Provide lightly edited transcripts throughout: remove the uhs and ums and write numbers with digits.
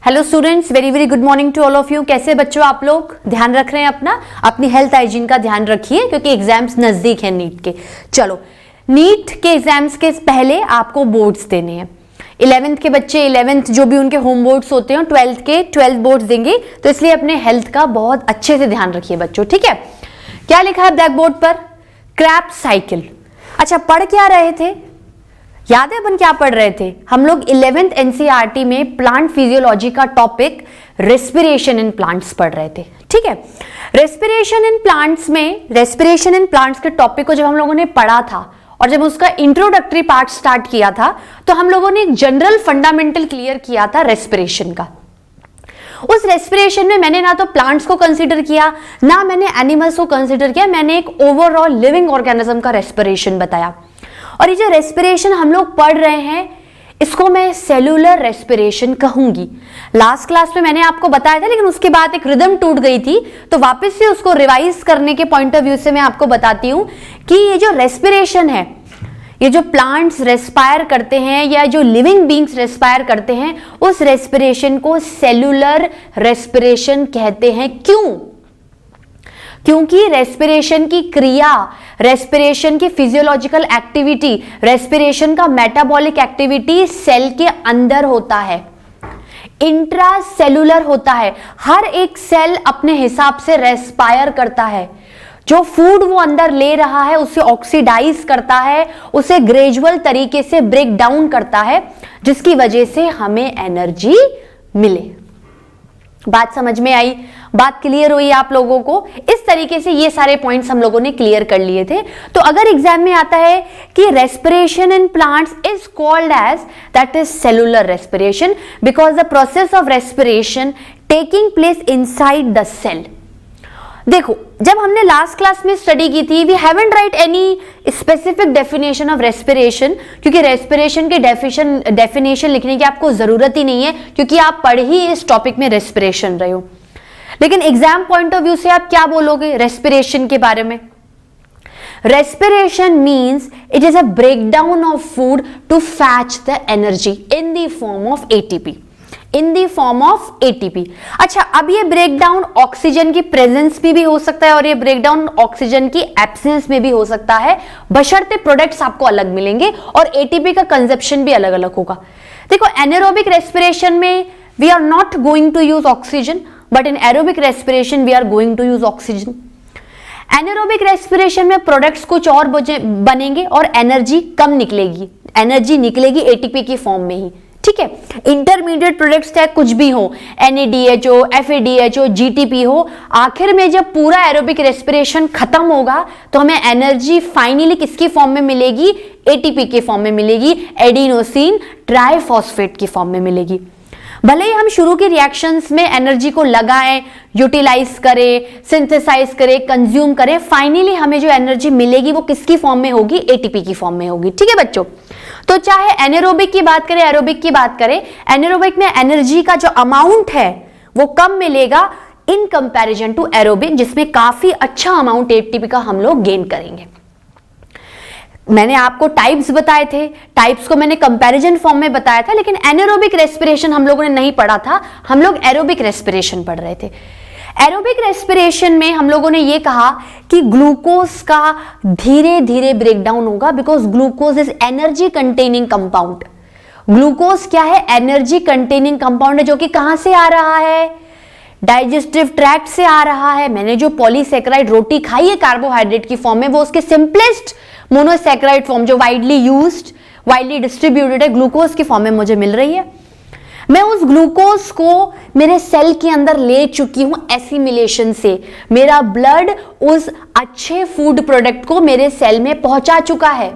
Hello students, very very good morning to all of you. कैसे बच्चों आप लोग ध्यान रख रहे हैं अपनी हेल्थ हाइजीन का ध्यान रखिए क्योंकि एग्जाम्स नजदीक हैं नीट के। चलो, नीट के एग्जाम्स के पहले आपको बोर्ड्स देने हैं। 11th के बच्चे 11th जो भी उनके होम बोर्ड्स होते हैं, 12th के 12 बोर्ड्स देंगे, तो इसलिए अपने हेल्थ का बहुत अच्छे से ध्यान रखिए बच्चों, ठीक है। क्या लिखा है ब्लैक बोर्ड पर? Krebs cycle. अच्छा, पढ़ क्या रहे थे? याद है अपन क्या पढ़ रहे थे? हम लोग 11th एनसीईआरटी में प्लांट फिजियोलॉजी का टॉपिक रेस्पिरेशन इन प्लांट्स पढ़ रहे थे, ठीक है। रेस्पिरेशन इन प्लांट्स के टॉपिक को जब हम लोगों ने पढ़ा था और जब उसका इंट्रोडक्टरी पार्ट स्टार्ट किया था तो हम लोगों ने एक जनरल फंडामेंटल क्लियर किया था रेस्पिरेशन का। उस रेस्पिरेशन में मैंने ना तो प्लांट्स को कंसीडर किया, ना मैंने एनिमल्स को कंसीडर किया, मैंने एक ओवरऑल लिविंग ऑर्गेनिज्म का रेस्पिरेशन बताया। और ये जो रेस्पिरेशन हम लोग पढ़ रहे हैं इसको मैं सेलुलर रेस्पिरेशन कहूंगी। लास्ट क्लास में मैंने आपको बताया था, लेकिन उसके बाद एक रिदम टूट गई थी, तो वापस से उसको रिवाइज करने के पॉइंट ऑफ व्यू से मैं आपको बताती हूं कि ये जो रेस्पिरेशन है, ये जो प्लांट्स रेस्पायर करते हैं या जो लिविंग बींग्स रेस्पायर करते हैं, उस रेस्पिरेशन को सेलुलर रेस्पिरेशन कहते हैं। क्यों? क्योंकि रेस्पिरेशन की क्रिया, रेस्पिरेशन की फिजियोलॉजिकल एक्टिविटी, रेस्पिरेशन का मेटाबॉलिक एक्टिविटी सेल के अंदर होता है, इंट्रासेलुलर होता है। हर एक सेल अपने हिसाब से रेस्पायर करता है। जो फूड वो अंदर ले रहा है उसे ऑक्सीडाइज करता है, उसे ग्रेजुअल तरीके से ब्रेक डाउन करता है, जिसकी वजह से हमें एनर्जी मिले। बात समझ में आई? बात क्लियर हुई आप लोगों को? इस तरीके से ये सारे पॉइंट्स हम लोगों ने क्लियर कर लिए थे। तो अगर एग्जाम में आता है कि respiration in plants is called as, that is cellular respiration, because the process of respiration taking place inside the cell. देखो, जब हमने लास्ट क्लास में स्टडी की थी, we haven't write any specific definition of respiration, क्योंकि respiration के definition लिखने की आपको जरूरत ही नहीं है, क्योंकि आप पढ़ ही इस टॉपिक में रेस्पिरेशन रहे हो। लेकिन एग्जाम पॉइंट ऑफ व्यू से आप क्या बोलोगे रेस्पिरेशन के बारे में? Respiration means it is a breakdown of food to fetch the energy in the form of ATP, in the form of ATP. अच्छा, अब ये ब्रेकडाउन ऑक्सीजन की प्रेजेंस में भी हो सकता है और ये ब्रेकडाउन ऑक्सीजन की एब्सेंस में भी हो सकता है, बशर्ते प्रोडक्ट्स आपको अलग मिलेंगे और एटीपी का कंजप्शन भी अलग अलग होगा। देखो, एनारोबिक रेस्पिरेशन में we are not going to use oxygen, but in aerobic respiration we are going to use oxygen. Anaerobic respiration में प्रोडक्ट्स कुछ और बनेंगे और एनर्जी कम निकलेगी, एनर्जी निकलेगी एटीपी की फॉर्म में ही, ठीक है। इंटरमीडिएट प्रोडक्ट्स चाहे कुछ भी हो, NADH हो, FADH हो, GTP हो, आखिर में जब पूरा एरोबिक रेस्पिरेशन खत्म होगा तो हमें एनर्जी फाइनली किसकी फॉर्म में मिलेगी? ATP के फॉर्म में मिलेगी, एडिनोसिन ट्राइफॉस्फेट की फॉर्म में मिलेगी। भले ही हम शुरू के रिएक्शंस में एनर्जी को लगाएं, यूटिलाइज करें, सिंथेसाइज करें, कंज्यूम करें, फाइनली हमें जो एनर्जी मिलेगी वो किसकी फॉर्म में होगी? ATP की फॉर्म में होगी, ठीक है बच्चों। तो चाहे एनारोबिक की बात करें, एरोबिक की बात करें, एनारोबिक में एनर्जी का जो अमाउंट है वो कम मिलेगा इन कंपैरिजन टू एरोबिक, जिसमें काफी अच्छा अमाउंट ATP का हम लोग गेन करेंगे। मैंने आपको टाइप्स बताए थे, टाइप्स को मैंने कंपैरिजन फॉर्म में बताया था, लेकिन एनारोबिक रेस्पिरेशन हम लोगों ने नहीं पढ़ा था, हम लोग एरोबिक रेस्पिरेशन पढ़ रहे थे। एरोबिक रेस्पिरेशन में हम लोगों ने ये कहा कि ग्लूकोज का धीरे धीरे ब्रेकडाउन होगा, because glucose is energy containing compound. Glucose क्या है? एनर्जी कंटेनिंग कंपाउंड है, जो कि कहां से आ रहा है? डाइजेस्टिव ट्रैक्ट से आ रहा है। मैंने जो पॉलीसेकेराइड रोटी खाई है कार्बोहाइड्रेट की फॉर्म में, वो उसके सिंपलेस्ट मोनोसेकेराइड फॉर्म जो वाइडली यूज्ड, वाइडली डिस्ट्रीब्यूटेड है, ग्लूकोज की फॉर्म में मुझे मिल रही है। मैं उस ग्लूकोज को मेरे सेल के अंदर ले चुकी हूं एसिमिलेशन से। मेरा ब्लड उस अच्छे फूड प्रोडक्ट को मेरे सेल में पहुंचा चुका है।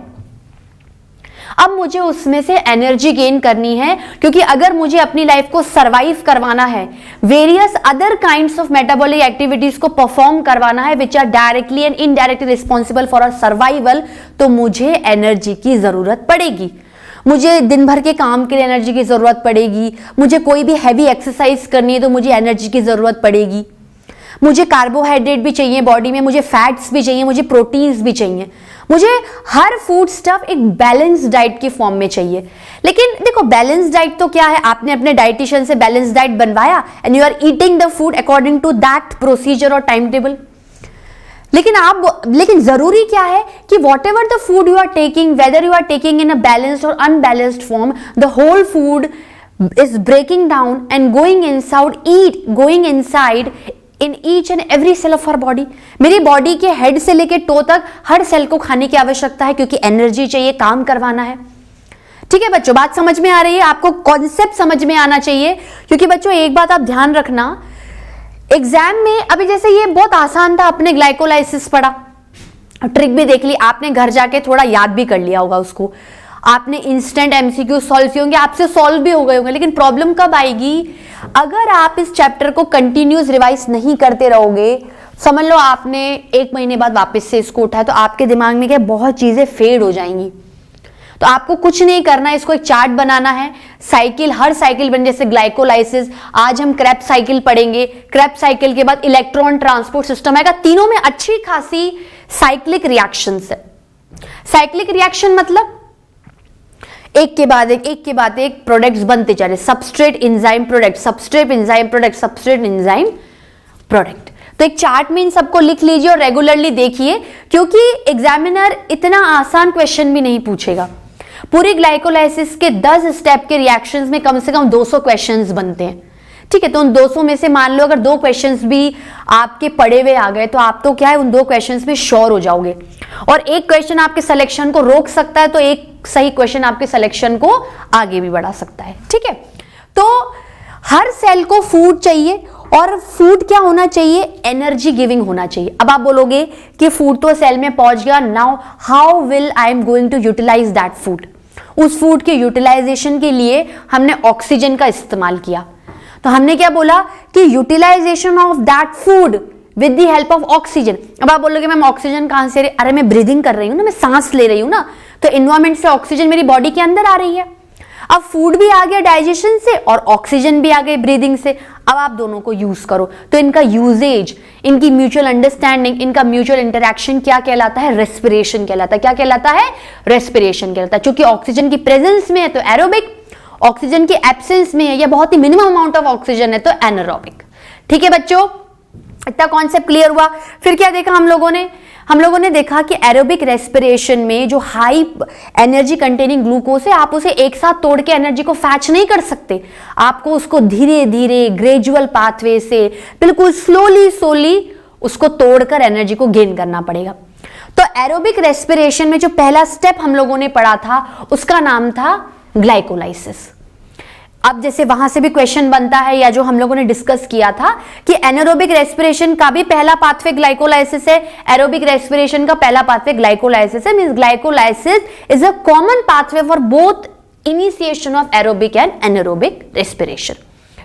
अब मुझे उसमें से एनर्जी गेन करनी है, क्योंकि अगर मुझे अपनी लाइफ को सरवाइव करवाना है, various other kinds of metabolic activities को परफॉर्म करवाना है which are directly and indirectly responsible for a survival, तो मुझे एनर्जी की जरूरत पड़ेगी। मुझे दिन भर के काम के लिए एनर्जी की जरूरत पड़ेगी, मुझे कोई भी हैवी एक्सरसाइज करनी है तो मुझे एनर्जी की जरूरत पड़ेगी। मुझे कार्बोहाइड्रेट भी चाहिए बॉडी में, मुझे फैट्स भी चाहिए, मुझे प्रोटीन्स भी चाहिए, मुझे हर फूड स्टफ एक बैलेंस डाइट की फॉर्म में चाहिए। लेकिन देखो बैलेंस डाइट तो क्या है, आपने अपने डाइटिशियन से बैलेंस डाइट बनवाया and you are eating the food according to that procedure और टाइम टेबल। लेकिन जरूरी क्या है कि whatever the food you are taking, whether you are taking in a balanced और unbalanced form, the whole food is breaking down and going inside in each and every cell of our body। मेरी body के head से लेके to तक हर cell को खाने की आवश्यकता है, क्योंकि एनर्जी चाहिए, काम करवाना है। ठीक है बच्चों, बात समझ में आ रही है? आपको कॉन्सेप्ट समझ में आना चाहिए, क्योंकि बच्चों एक बात आप ध्यान रखना, एग्जाम में अभी जैसे ये बहुत आसान था, आपने ग्लाइकोलाइसिस पढ़ा, ट्रिक भी देख ली, आपने घर जाके थोड़ा याद भी कर लिया होगा उसको, आपने इंस्टेंट एमसीक्यू सॉल्व किए होंगे, आपसे सॉल्व भी हो गए होंगे। लेकिन प्रॉब्लम कब आएगी, अगर आप इस चैप्टर को कंटिन्यूस रिवाइज नहीं करते रहोगे, समझ लो आपने 1 महीने बाद वापस से इसको उठाया, तो आपके दिमाग में क्या बहुत चीजें फेड हो जाएंगी। तो आपको कुछ नहीं करना है, इसको एक चार्ट बनाना है, साइकिल, हर साइकिल बन, जैसे ग्लाइकोलाइसिस, आज हम क्रेब्स साइकिल पढ़ेंगे, क्रेब्स साइकिल के बाद इलेक्ट्रॉन ट्रांसपोर्ट सिस्टम आएगा, तीनों में अच्छी खासी साइक्लिक रिएक्शंस है। साइक्लिक रिएक्शन मतलब एक के बाद एक प्रोडक्ट्स बनते जा रहे, substrate enzyme product, substrate enzyme product, substrate enzyme product. तो एक चार्ट में इन सबको लिख लीजिए और रेगुलरली देखिए, क्योंकि एग्जामिनर इतना आसान क्वेश्चन भी नहीं पूछेगा। पूरी ग्लाइकोलाइसिस के 10 स्टेप के रिएक्शंस में कम से कम 200 क्वेश्चंस बनते हैं। ठीक है, तो उन 200 में से मान लो अगर 2 क्वेश्चंस भी आपके पढ़े हुए आ गए, तो आप तो क्या है उन 2 क्वेश्चंस में श्योर हो जाओगे, और एक क्वेश्चन आपके सिलेक्शन को रोक सकता है, तो एक सही क्वेश्चन आपके सिलेक्शन को आगे भी बढ़ा सकता है। ठीक है, तो हर सेल को फूड चाहिए, और फूड क्या होना चाहिए, एनर्जी गिविंग होना चाहिए। अब आप बोलोगे कि फूड तो सेल में पहुंच गया, now how will I am going to utilise that food. उस फूड के यूटिलाइजेशन के लिए हमने ऑक्सीजन का इस्तेमाल किया, तो हमने क्या बोला कि utilisation of that food with the help of oxygen. अब आप बोलोगे मैम ऑक्सीजन कहां से, अरे मैं ब्रीदिंग कर रही हूं ना, मैं सांस ले रही हूं ना, तो एनवायरमेंट से ऑक्सीजन मेरी बॉडी के अंदर आ रही है। अब फूड भी आ गया डाइजेशन से और ऑक्सीजन भी आ गई ब्रीदिंग से, अब आप दोनों को यूज करो। तो इनका यूजेज, इनकी म्यूचुअल अंडरस्टैंडिंग, इनका म्यूचुअल इंटरैक्शन क्या कहलाता है, रेस्पिरेशन कहलाता है। क्या कहलाता है, रेस्पिरेशन कहलाता है। क्योंकि ऑक्सीजन की प्रेजेंस में है तो एरोबिक, ऑक्सीजन की एब्सेंस में है या बहुत ही मिनिमम अमाउंट ऑफ ऑक्सीजन है तो एनारोबिक। ठीक है बच्चों, इतना कॉन्सेप्ट क्लियर हुआ। फिर क्या देखा हम लोगों ने देखा कि एरोबिक रेस्पिरेशन में जो हाई एनर्जी कंटेनिंग ग्लूकोज है, आप उसे एक साथ तोड़ के एनर्जी को फैच नहीं कर सकते, आपको उसको धीरे धीरे ग्रेजुअल पाथवे से बिल्कुल स्लोली उसको तोड़कर एनर्जी को गेन करना पड़ेगा। तो एरोबिक रेस्पिरेशन में जो पहला स्टेप हम लोगों ने पढ़ा था उसका नाम था ग्लाइकोलाइसिस। अब जैसे वहां से भी क्वेश्चन बनता है, या जो हम लोगों ने डिस्कस किया था कि एनारोबिक रेस्पिरेशन का भी पहला पाथवे ग्लाइकोलाइसिस है, एरोबिक रेस्पिरेशन का पहला पाथवे ग्लाइकोलाइसिस है। Means glycolysis is a common pathway for both initiation of aerobic and anaerobic respiration.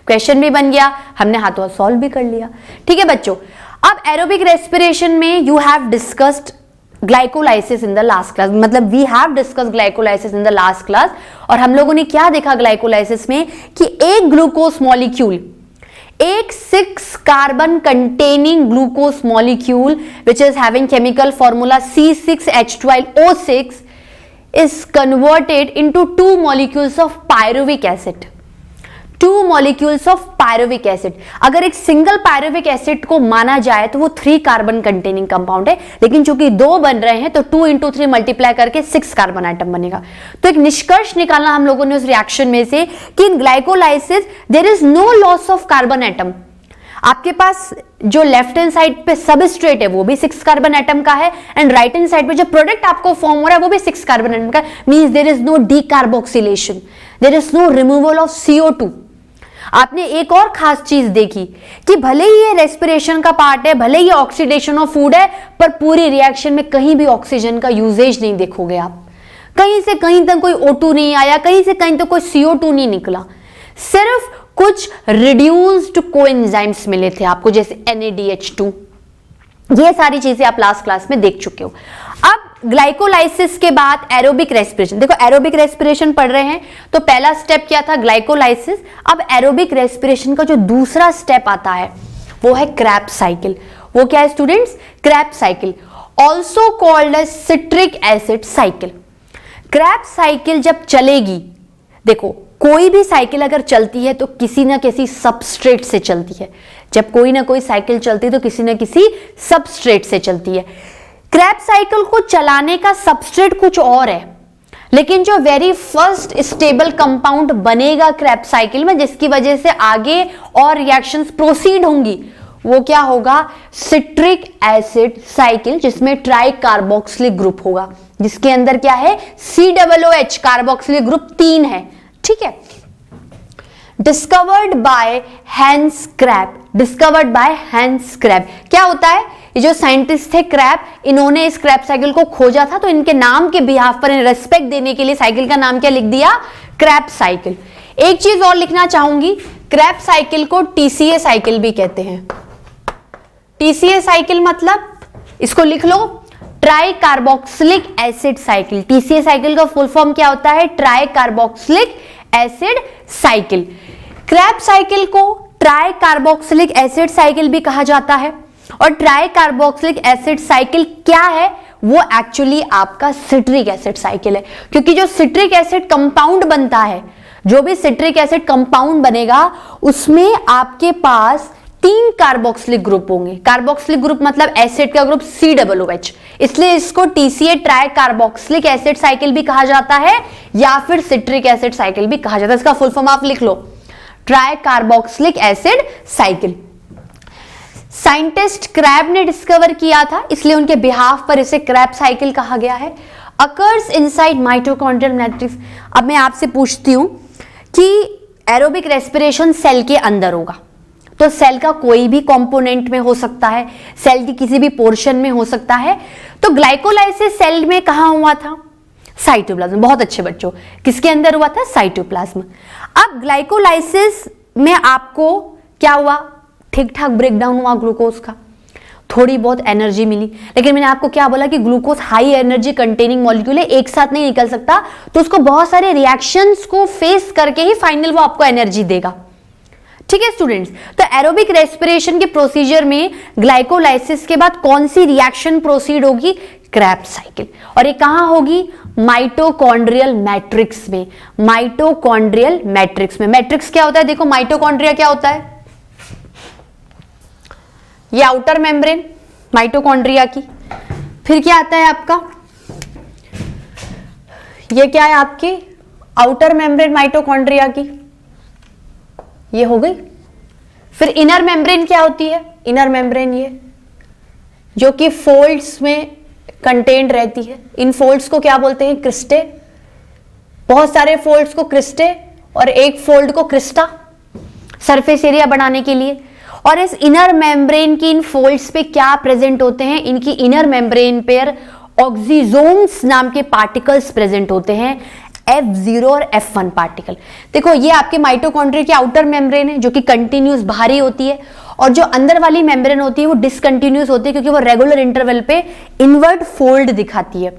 Question भी बन गया, हमने हाथों हाथ सॉल्व भी कर लिया। ठीक है बच्चों, अब एरोबिक रेस्पिरेशन में you have discussed glycolysis in the last class, मतलब we have discuss glycolysis in the last class. और हम लोगों ने क्या देखा ग्लाइकोलाइसिस में कि एक ग्लूकोज मॉलिक्यूल, एक 6 carbon containing glucose molecule which is having chemical formula C6H12O6 is converted into 2 molecules of pyruvic acid। 2 molecules of pyruvic acid। अगर एक सिंगल pyruvic acid को माना जाए तो वो 3 कार्बन कंटेनिंग कंपाउंड है, लेकिन चूंकि 2 बन रहे हैं तो 2 into 3 मल्टीप्लाई करके 6 कार्बन आइटम बनेगा। तो एक निष्कर्ष निकालना हम लोगों ने उस रिएक्शन में से कि in glycolysis there is no loss of carbon atom. आपके पास जो लेफ्ट हैंड साइड पे सबस्ट्रेट है वो भी 6 कार्बन एटम का है, एंड राइट हैंड साइड पे जो प्रोडक्ट आपको फॉर्म हो रहा है वो भी 6 कार्बन एटम का। Means there is no decarboxylation, there is no removal of CO2। आपने एक और खास चीज देखी कि भले ही ये रेस्पिरेशन का पार्ट है, भले ही ऑक्सीडेशन ऑफ फूड है, पर पूरी रिएक्शन में कहीं भी ऑक्सीजन का यूजेज नहीं देखोगे आप। कहीं से कहीं तक कोई O2 नहीं आया, कहीं से कहीं तक कोई CO2 नहीं निकला, सिर्फ कुछ रिड्यूस्ड कोएंजाइम्स मिले थे आपको, जैसे NADH2। ये सारी चीजें आप लास्ट क्लास में देख चुके हो। अब ग्लाइकोलाइसिस के बाद एरोबिक रेस्पिरेशन, देखो एरोबिक रेस्पिरेशन पढ़ रहे हैं तो पहला स्टेप क्या था, ग्लाइकोलाइसिस। अब एरोबिक रेस्पिरेशन का जो दूसरा स्टेप आता है वो है क्रेब्स साइकिल। वो क्या है students? Krebs cycle, also called as citric acid cycle. Krebs cycle जब चलेगी, देखो कोई भी साइकिल अगर चलती है तो किसी ना किसी सबस्ट्रेट से चलती है। जब कोई ना कोई साइकिल चलती है तो किसी ना किसी सबस्ट्रेट से चलती है। क्रेब्स साइकिल को चलाने का सबस्ट्रेट कुछ और है, लेकिन जो वेरी फर्स्ट स्टेबल कंपाउंड बनेगा क्रेब्स साइकिल में, जिसकी वजह से आगे और रिएक्शंस प्रोसीड होंगी, वो क्या होगा? सिट्रिक एसिड साइकिल, जिसमें ट्राई कार्बोक्सिलिक ग्रुप होगा, जिसके अंदर क्या है? COOH, कार्बोक्सिलिक ग्रुप 3 है। ठीक है। Discovered by Hans Krebs, discovered by Hans Krebs. क्या होता है? ये जो साइंटिस्ट थे क्रैब, इन्होंने इस क्रैब साइकिल को खोजा था, तो इनके नाम के बिहाफ पर रेस्पेक्ट देने के लिए साइकिल का नाम क्या लिख दिया? Krebs cycle. एक चीज और लिखना चाहूंगी, क्रैब साइकिल को TCA साइकिल भी कहते हैं। TCA साइकिल मतलब, इसको लिख लो, try carboxylic acid cycle. TCA cycle का फुल फॉर्म क्या होता है? Try carboxylic acid cycle. Krebs cycle को ट्राई कार्बोक्सिलिक एसिड साइकिल भी कहा जाता है। और ट्राई कार्बोक्सिलिक एसिड साइकिल क्या है? वो एक्चुअली आपका सिट्रिक एसिड साइकिल है, क्योंकि जो सिट्रिक एसिड कंपाउंड बनता है, जो भी सिट्रिक एसिड कंपाउंड बनेगा, उसमें आपके पास 3 कार्बोक्सिलिक ग्रुप होंगे। कार्बोक्सिलिक ग्रुप मतलब एसिड का ग्रुप COOH, इसलिए इसको TCA try carboxylic acid cycle भी कहा जाता है, या फिर सिट्रिक एसिड साइकिल भी कहा जाता है। इसका फुल फॉर्म आप लिख लो, try carboxylic acid cycle. Scientist Krebs ने डिस्कवर किया था, इसलिए उनके बिहाफ पर इसे क्रैब साइकिल कहा गया है। Occurs inside mitochondrial matrix. अब मैं आपसे पूछती हूं कि एरोबिक रेस्पिरेशन सेल के अंदर होगा, तो सेल का कोई भी कंपोनेंट में हो सकता है, सेल की किसी भी पोर्शन में हो सकता है। तो ग्लाइकोलाइसिस सेल में कहां हुआ था? साइटोप्लाज्म। बहुत अच्छे बच्चों, किसके अंदर हुआ था? साइटोप्लाज्म। अब ग्लाइकोलाइसिस में आपको क्या हुआ? ठीक ठाक ब्रेकडाउन हुआ ग्लूकोज का, थोड़ी बहुत एनर्जी मिली, लेकिन मैंने आपको क्या बोला कि glucose high energy containing molecule है, एक साथ नहीं निकल सकता, तो उसको बहुत सारे रिएक्शंस को फेस करके ही फाइनल वो आपको एनर्जी देगा। ठीक है स्टूडेंट्स, तो एरोबिक रेस्पिरेशन के प्रोसीजर में ग्लाइकोलाइसिस के बाद कौन सी रिएक्शन प्रोसीड होगी? Krebs cycle. और ये कहां होगी? माइटोकॉन्ड्रियल मैट्रिक्स में। माइटोकॉन्ड्रियल मैट्रिक्स में। मैट्रिक्स क्या होता है? देखो माइटोकॉन्ड्रिया क्या होता है? ये आउटर मेम्ब्रेन माइटोकॉन्ड्रिया की, फिर क्या आता है आपका? ये क्या है आपकी? आउटर मेम्ब्रेन माइटोकॉन्ड्रिया की, ये हो गई। फिर इनर मेम्ब्रेन क्या होती है? इनर मेम्ब्रेन ये जो कि फोल्ड्स में कंटेन्ड रहती है। इन फोल्ड्स को क्या बोलते हैं? क्रिस्टे। बहुत सारे फोल्ड्स को क्रिस्टे और एक फोल्ड को क्रिस्टा, सरफेस एरिया बढ़ाने के लिए। और इस इनर मेम्ब्रेन की इन फोल्ड्स पे क्या प्रेजेंट होते हैं? इनकी इनर मेम्ब्रेन पर ऑक्सीजोम्स नाम के पार्टिकल्स प्रेजेंट होते हैं, F0 और F1 पार्टिकल। देखो ये आपके माइटोकॉन्ड्रिया की आउटर मेम्ब्रेन है जो कि कंटिन्यूस बाहरी होती है, और जो अंदर वाली मेम्ब्रेन होती है वो डिसकंटिन्यूस होती है, क्योंकि वो रेगुलर इंटरवल पे इनवर्ट फोल्ड दिखाती है।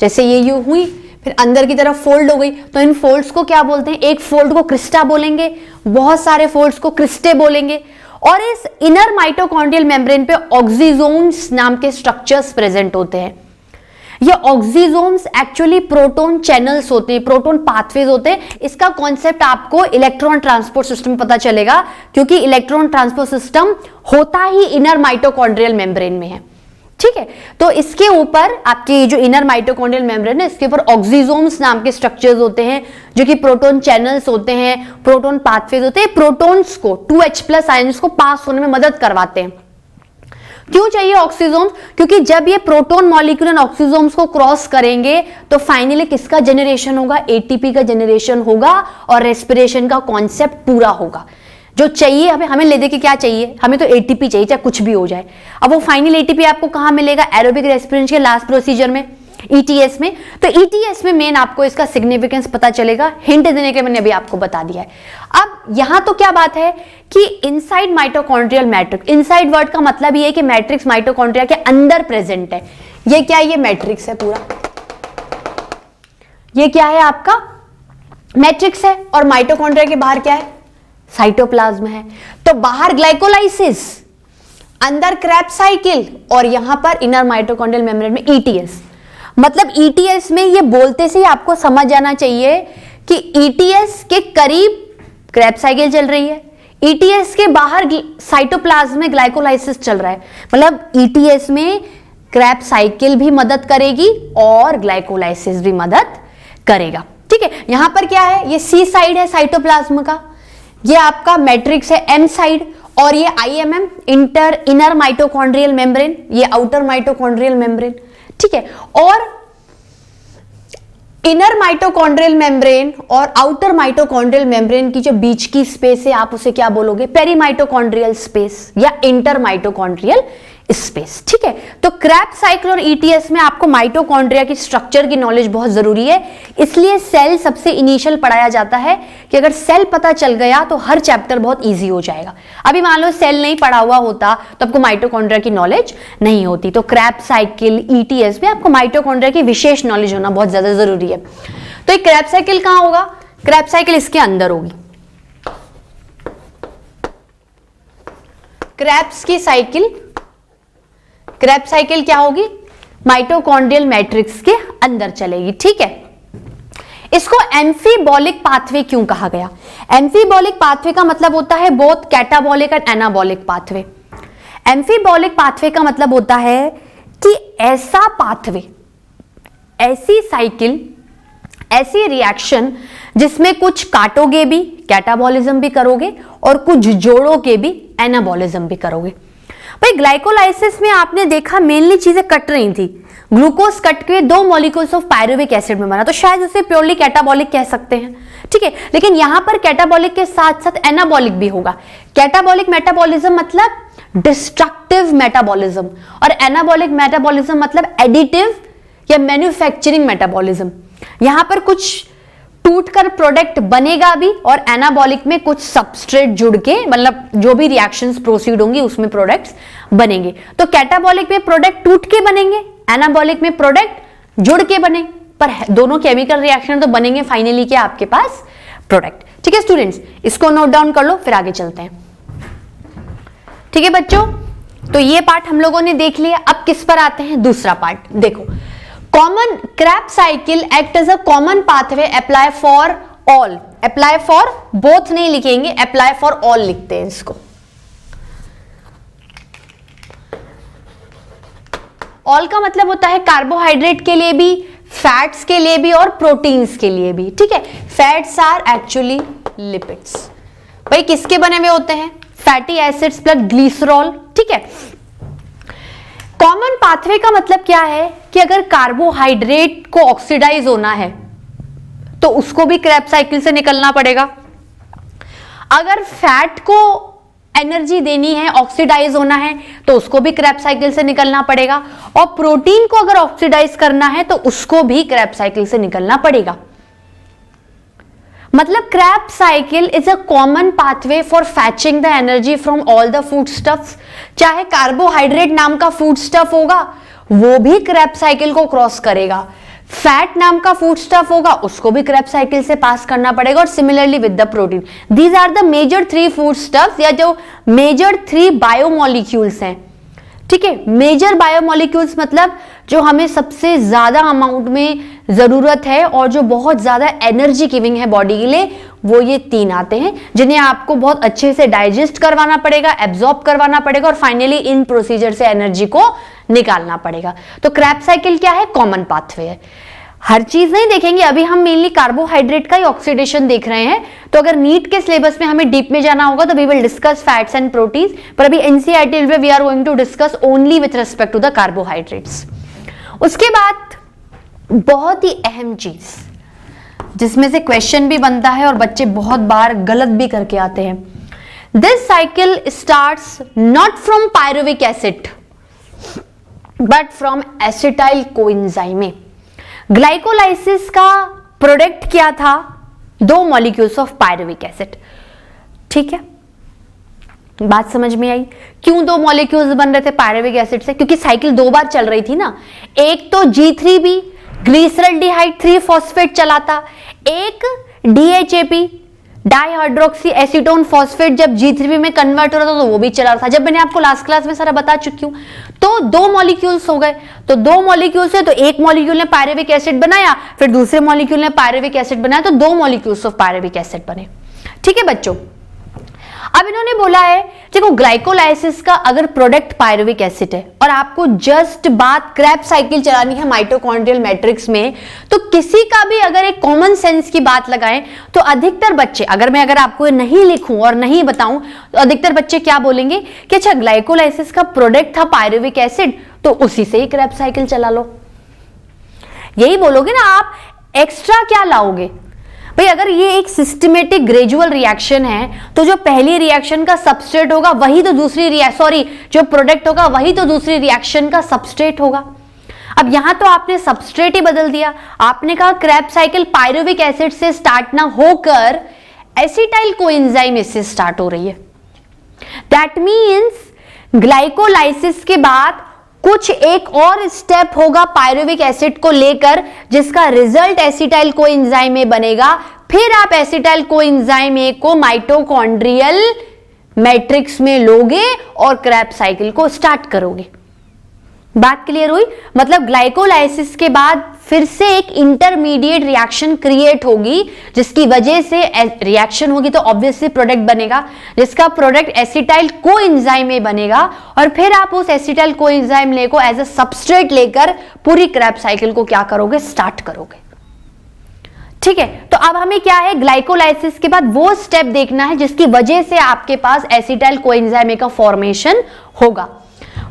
जैसे ये यू हुई, फिर अंदर की तरफ फोल्ड हो गई, तो इन फोल्ड्स को क्या बोलते हैं? एक फोल्ड को क्रिस्टा बोलेंगे, बहुत सारे फोल्ड्स को क्रिस्टे बोलेंगे। और इस इनर माइटोकॉन्ड्रियल मेम्ब्रेन पे ऑक्सीजोम्स नाम के स्ट्रक्चर्स प्रेजेंट होते हैं। ये ऑक्सीजोम्स एक्चुअली प्रोटॉन चैनल्स होते हैं, प्रोटॉन पाथवेज होते हैं। इसका कॉन्सेप्ट आपको इलेक्ट्रॉन ट्रांसपोर्ट सिस्टम पता चलेगा, क्योंकि इलेक्ट्रॉन ट्रांसपोर्ट सिस्टम होता ही इनर माइटोकॉन्ड्रियल मेम्ब्रेन में है। ठीक है, तो इसके ऊपर आपके जो इनर माइटोकॉन्ड्रियल मेम्ब्रेन है, इसके ऊपर ऑक्सीजोम्स नाम के स्ट्रक्चर्स होते हैं, जो कि प्रोटॉन चैनल्स होते हैं, प्रोटॉन पाथवेज होते हैं, प्रोटॉन्स को 2H+ आयंस को पास होने में मदद करवाते हैं। क्यों चाहिए ऑक्सीजोम्स? क्योंकि जब ये प्रोटॉन मॉलिक्यूल ऑक्सीजोम्स को क्रॉस करेंगे तो फाइनली किसका जनरेशन होगा? एटीपी का जनरेशन होगा, और रेस्पिरेशन का कॉन्सेप्ट पूरा होगा। जो चाहिए हमें ले दे के क्या चाहिए? हमें तो एटीपी चाहिए, चाहे कुछ भी हो जाए। अब वो फाइनल एटीपी आपको कहां मिलेगा? एरोबिक रेस्पिरेशन के लास्ट प्रोसीजर में, ETS में। तो ETS में मेन आपको इसका सिग्निफिकेंस पता चलेगा, हिंट देने के मैंने अभी आपको बता दिया है। अब यहां तो क्या बात है कि inside mitochondrial matrix, inside word का मतलब ये है कि मैट्रिक्स माइटोकॉन्ड्रिया के अंदर प्रेजेंट है। ये क्या है? ये मैट्रिक्स है पूरा। ये क्या है? आपका मैट्रिक्स है, और माइटोकॉन्ड्रिया के बाहर क्या है? साइटोप्लाज्म है। तो बाहर ग्लाइकोलाइसिस, अंदर क्रेब्स साइकिल और यहां पर इनर माइटोकॉन्ड्रियल मेम्ब्रेन में ईटीएस। मतलब ईटीएस में ये बोलते से ही आपको समझ जाना चाहिए कि ईटीएस के करीब क्रेब्स साइकिल चल रही है, ईटीएस के बाहर साइटोप्लाज्म में ग्लाइकोलाइसिस चल रहा है। मतलब ईटीएस में क्रेब्स साइकिल भी मदद करेगी और ग्लाइकोलाइसिस भी मदद करेगा। ठीक है, यहां पर क्या है, ये सी साइड है साइटोप्लाज्म का, ये आपका मैट्रिक्स है एम साइड, और ये आईएमएम इनर माइटोकॉन्ड्रियल मेम्ब्रेन, ये आउटर माइटोकॉन्ड्रियल मेम्ब्रेन। ठीक है, और इनर माइटोकॉन्ड्रियल मेम्ब्रेन और आउटर माइटोकॉन्ड्रियल मेम्ब्रेन की जो बीच की स्पेस है, आप उसे क्या बोलोगे, पेरीमाइटोकॉन्ड्रियल स्पेस या इंटर माइटोकॉन्ड्रियल स्पेस। ठीक है, तो क्रेब्स साइकिल और ईटीएस में आपको माइटोकॉन्ड्रिया की स्ट्रक्चर की नॉलेज बहुत जरूरी है, इसलिए सेल सबसे इनिशियल पढ़ाया जाता है कि अगर सेल पता चल गया तो हर चैप्टर बहुत इजी हो जाएगा। अभी मान लो सेल नहीं पढ़ा हुआ होता तो आपको माइटोकॉन्ड्रिया की नॉलेज नहीं होती, तो क्रेब्स साइकिल ईटीएस में आपको माइटोकॉन्ड्रिया की विशेष नॉलेज होना बहुत ज्यादा जरूरी है। तो ये क्रेब्स साइकिल कहां होगा, क्रेब्स साइकिल इसके अंदर होगी। क्रेब्स की साइकिल, क्रेब्स साइकिल क्या होगी, माइटोकॉन्ड्रियल मैट्रिक्स के अंदर चलेगी। ठीक है, इसको एम्फीबॉलिक पाथवे क्यों कहा गया, एम्फीबॉलिक पाथवे का मतलब होता है both catabolic and anabolic pathway. Amphibolic pathway का मतलब होता है कि ऐसा पाथवे, ऐसी साइकिल, ऐसी रिएक्शन जिसमें कुछ काटोगे भी कैटाबॉलिज्म भी करोगे और कुछ जोड़ोगे भी एनाबॉलिज्म भी करोगे। भाई ग्लाइकोलाइसिस में आपने देखा मेनली चीजें कट रही थी, ग्लूकोज कट के 2 मॉलिक्यूल्स ऑफ पायरुविक एसिड में बना, तो शायद उसे प्योरली कैटाबॉलिक कह सकते हैं। ठीक है, लेकिन यहां पर कैटाबॉलिक के साथ साथ एनाबॉलिक भी होगा। कैटाबॉलिक मेटाबॉलिज्म मतलब डिस्ट्रक्टिव मेटाबॉलिज्म और एनाबॉलिक मेटाबॉलिज्म मतलब एडिटिव या मैन्युफैक्चरिंग मेटाबॉलिज्म। यहां पर कुछ टूटकर प्रोडक्ट बनेगा भी और एनाबॉलिक में कुछ सबस्ट्रेट जुड़ के, मतलब जो भी रिएक्शंस प्रोसीड होंगी उसमें प्रोडक्ट्स बनेंगे। तो कैटाबॉलिक में प्रोडक्ट टूट के बनेंगे, एनाबॉलिक में प्रोडक्ट जुड़ के बने, पर दोनों केमिकल रिएक्शन तो बनेंगे फाइनली क्या आपके पास प्रोडक्ट। ठीक है स्टूडेंट्स, इसको नोट डाउन कर लो, फिर आगे चलते हैं। ठीक है बच्चों, तो ये पार्ट हम लोगों ने देख लिया। अब किस पर आते हैं, दूसरा पार्ट देखो। Common Krebs cycle act as a common pathway apply for all, apply for both नहीं लिखेंगे, अप्लाई फॉर ऑल लिखते हैं इसको। ऑल का मतलब होता है कार्बोहाइड्रेट के लिए भी, फैट्स के लिए भी और प्रोटीन्स के लिए भी। ठीक है, फैट्स आर एक्चुअली लिपिड्स। भाई किसके बने हुए होते हैं, फैटी एसिड्स प्लस ग्लिसरॉल। ठीक है, कॉमन पाथवे का मतलब क्या है कि अगर कार्बोहाइड्रेट को ऑक्सीडाइज होना है तो उसको भी क्रेब्स साइकिल से निकलना पड़ेगा। अगर फैट को एनर्जी देनी है, ऑक्सीडाइज होना है, तो उसको भी क्रेब्स साइकिल से निकलना पड़ेगा। और प्रोटीन को अगर ऑक्सीडाइज करना है तो उसको भी क्रेब्स साइकिल से निकलना पड़ेगा। मतलब Krebs cycle is a common pathway for फैचिंग the energy from all the food stuffs. चाहे कार्बोहाइड्रेट नाम का फूड स्टफ होगा वो भी क्रेब्स साइकिल को क्रॉस करेगा, फैट नाम का फूड स्टफ होगा उसको भी क्रेब्स साइकिल से पास करना पड़ेगा, और similarly with the protein. These are the major 3 foodstuffs या जो मेजर 3 बायोमोलिक्यूल्स हैं। ठीक है, मेजर बायोमोलिक्यूल्स मतलब जो हमें सबसे ज्यादा अमाउंट में जरूरत है और जो बहुत ज्यादा एनर्जी गिविंग है बॉडी के लिए, वो ये 3 आते हैं जिन्हें आपको बहुत अच्छे से डाइजेस्ट करवाना पड़ेगा, एब्जॉर्ब करवाना पड़ेगा और फाइनली इन प्रोसीजर से एनर्जी को निकालना पड़ेगा। तो क्रेब्स साइकिल क्या है, कॉमन पाथवे है। हर चीज नहीं देखेंगे, अभी हम मेनली कार्बोहाइड्रेट का ही ऑक्सीडेशन देख रहे हैं। तो अगर नीट के सिलेबस में हमें डीप में जाना होगा तो we will discuss fats and proteins, पर अभी एनसीईआरटी में we are going to discuss only with respect to the carbohydrates. उसके बाद बहुत ही अहम चीज जिसमें से क्वेश्चन भी बनता है और बच्चे बहुत बार गलत भी करके आते हैं, this cycle starts not from pyruvic acid but from acetyl coenzyme. Glycolysis का प्रोडक्ट क्या था, 2 मॉलिक्यूल्स ऑफ पायरुविक एसिड। ठीक है, बात समझ में आई, क्यों 2 मॉलिक्यूल्स बन रहे थे पायरुविक एसिड से, क्योंकि साइकिल 2 बार चल रही थी ना। एक तो G3B ग्लिसरल्डिहाइड 3 फॉस्फेट चला था, एक DHAP डाइहाइड्रोक्सी एसीटोन फॉस्फेट जब G3 में कन्वर्ट हो रहा था तो वो भी चला रहा था। जब मैंने आपको लास्ट क्लास में सारा बता चुकी हूं। तो 2 मॉलिक्यूल्स हो गए, तो 2 मॉलिक्यूल्स है तो एक मॉलिक्यूल ने पायरुविक एसिड बनाया, फिर दूसरे मॉलिक्यूल ने पायरुविक एसिड बनाया, तो 2 मॉलिक्यूल्स ऑफ पायरुविक एसिड बने। ठीक है बच्चों, अब इन्होंने बोला है देखो ग्लाइकोलाइसिस का अगर प्रोडक्ट पायरुविक एसिड है और आपको जस्ट बात क्रेब्स साइकिल चलानी है माइटोकॉन्ड्रियल मैट्रिक्स में, तो किसी का भी अगर एक कॉमन सेंस की बात लगाएं तो अधिकतर बच्चे, अगर आपको नहीं लिखूं और नहीं बताऊं तो अधिकतर बच्चे क्या बोलेंगे कि अच्छा ग्लाइकोलाइसिस का प्रोडक्ट था पायरुविक एसिड तो उसी से ही क्रेब्स साइकिल चला लो। यही बोलोगे ना आप, एक्स्ट्रा क्या लाओगे भाई? अगर ये एक सिस्टमेटिक ग्रेजुअल रिएक्शन है तो जो पहली रिएक्शन का सबस्ट्रेट होगा वही तो जो प्रोडक्ट होगा वही तो दूसरी रिएक्शन का सबस्ट्रेट होगा। अब यहां तो आपने सबस्ट्रेट ही बदल दिया, आपने कहा क्रेब्स साइकिल पायरुविक एसिड से स्टार्ट ना होकर एसिटाइल कोएंजाइम से स्टार्ट हो रही है। दैट मींस ग्लाइकोलाइसिस के बाद कुछ एक और स्टेप होगा पायरुविक एसिड को लेकर जिसका रिजल्ट एसिटाइल कोएंजाइम में बनेगा, फिर आप एसिटाइल कोएंजाइम ए को माइटोकॉन्ड्रियल मैट्रिक्स में लोगे और क्रेब्स साइकिल को स्टार्ट करोगे। बात क्लियर हुई? मतलब ग्लाइकोलाइसिस के बाद फिर से एक इंटरमीडिएट रिएक्शन क्रिएट होगी जिसकी वजह से रिएक्शन होगी तो ऑब्वियसली प्रोडक्ट बनेगा जिसका प्रोडक्ट एसिटाइल कोएंजाइम में बनेगा और फिर आप उस एसिटाइल कोएंजाइम ले को एज अ सबस्ट्रेट लेकर पूरी क्रेब्स साइकिल को क्या करोगे? स्टार्ट करोगे। ठीक है, तो अब हमें क्या है, ग्लाइकोलाइसिस के बाद वो स्टेप देखना है जिसकी वजह से आपके पास एसिटाइल कोएंजाइम का फॉर्मेशन होगा,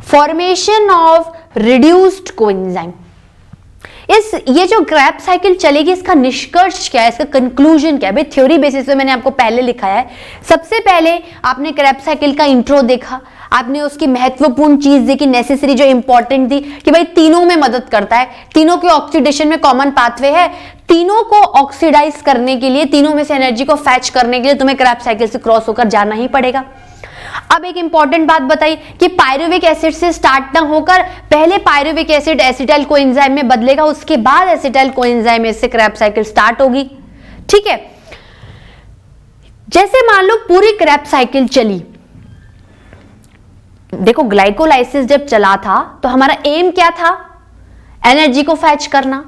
फॉर्मेशन ऑफ रिड्यूस्ड कोएंजाइम। ये जो क्रेब्स साइकिल चलेगी इसका निष्कर्ष क्या है, इसका कंक्लूजन क्या है? भाई थ्योरी बेसिस पे मैंने आपको पहले लिखाया है। सबसे पहले आपने क्रेब्स साइकिल का इंट्रो देखा, आपने उसकी महत्वपूर्ण चीज देखी, नेसेसरी जो इंपॉर्टेंट थी कि भाई तीनों में मदद करता है, तीनों के ऑक्सीडेशन में कॉमन पाथवे है, तीनों को ऑक्सीडाइज करने के लिए, तीनों में से एनर्जी को फैच करने के लिए तुम्हें क्रेब्स साइकिल से क्रॉस होकर जाना ही पड़ेगा। अब एक इंपॉर्टेंट बात बताई कि पायरुविक एसिड से स्टार्ट ना होकर पहले पायरुविक एसिड एसिटाइल कोएंजाइम में बदलेगा, उसके बाद एसिटाइल कोएंजाइम से क्रेब्स साइकिल स्टार्ट होगी। ठीक है, जैसे मान लो पूरी क्रेब्स साइकिल चली, देखो ग्लाइकोलाइसिस जब चला था तो हमारा एम क्या था? एनर्जी को फैच करना।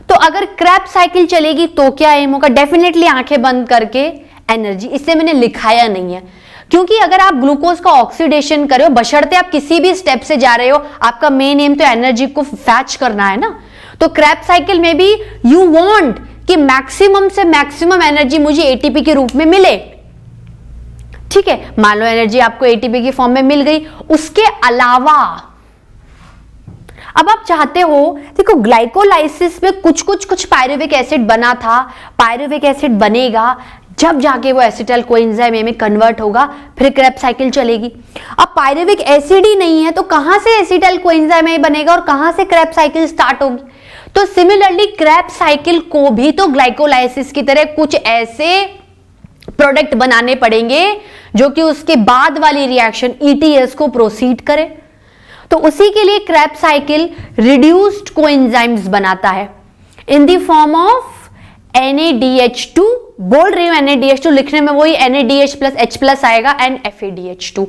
तो अगर क्रेब्स साइकिल चलेगी तो क्या एम होगा? डेफिनेटली आंखें बंद करके एनर्जी। इससे मैंने लिखाया नहीं है क्योंकि अगर आप ग्लूकोज का ऑक्सीडेशन कर रहे हो, बशर्ते आप किसी भी स्टेप से जा रहे हो, आपका मेन एम तो एनर्जी को फैच करना है ना। तो क्रेब्स साइकिल में भी यू वांट कि मैक्सिमम से मैक्सिमम एनर्जी मुझे एटीपी के रूप में मिले। ठीक है, मान लो एनर्जी आपको एटीपी की फॉर्म में मिल गई, उसके अलावा अब आप चाहते हो, देखो ग्लाइकोलाइसिस में कुछ पायरुविक एसिड बना था, पायरुविक एसिड बनेगा जब जाके वो एसिटाइल कोएंजाइम में कन्वर्ट होगा, फिर क्रेब्स साइकिल चलेगी। अब पायरुविक एसिड ही नहीं है तो कहां से एसिटाइल कोएंजाइम बनेगा और कहां से क्रेब्स साइकिल स्टार्ट होगी? तो सिमिलरली क्रेब्स साइकिल को भी तो ग्लाइकोलाइसिस की तरह कुछ ऐसे प्रोडक्ट बनाने पड़ेंगे जो कि उसके बाद वाली रिएक्शन ईटीएस को प्रोसीड करे। तो उसी के लिए क्रेब्स साइकिल रिड्यूस्ड कोएंजाइम्स बनाता है इन द फॉर्म ऑफ NADH2। बोल रही हूं NADH2, लिखने में वही NADH प्लस H प्लस आएगा एंड FADH2।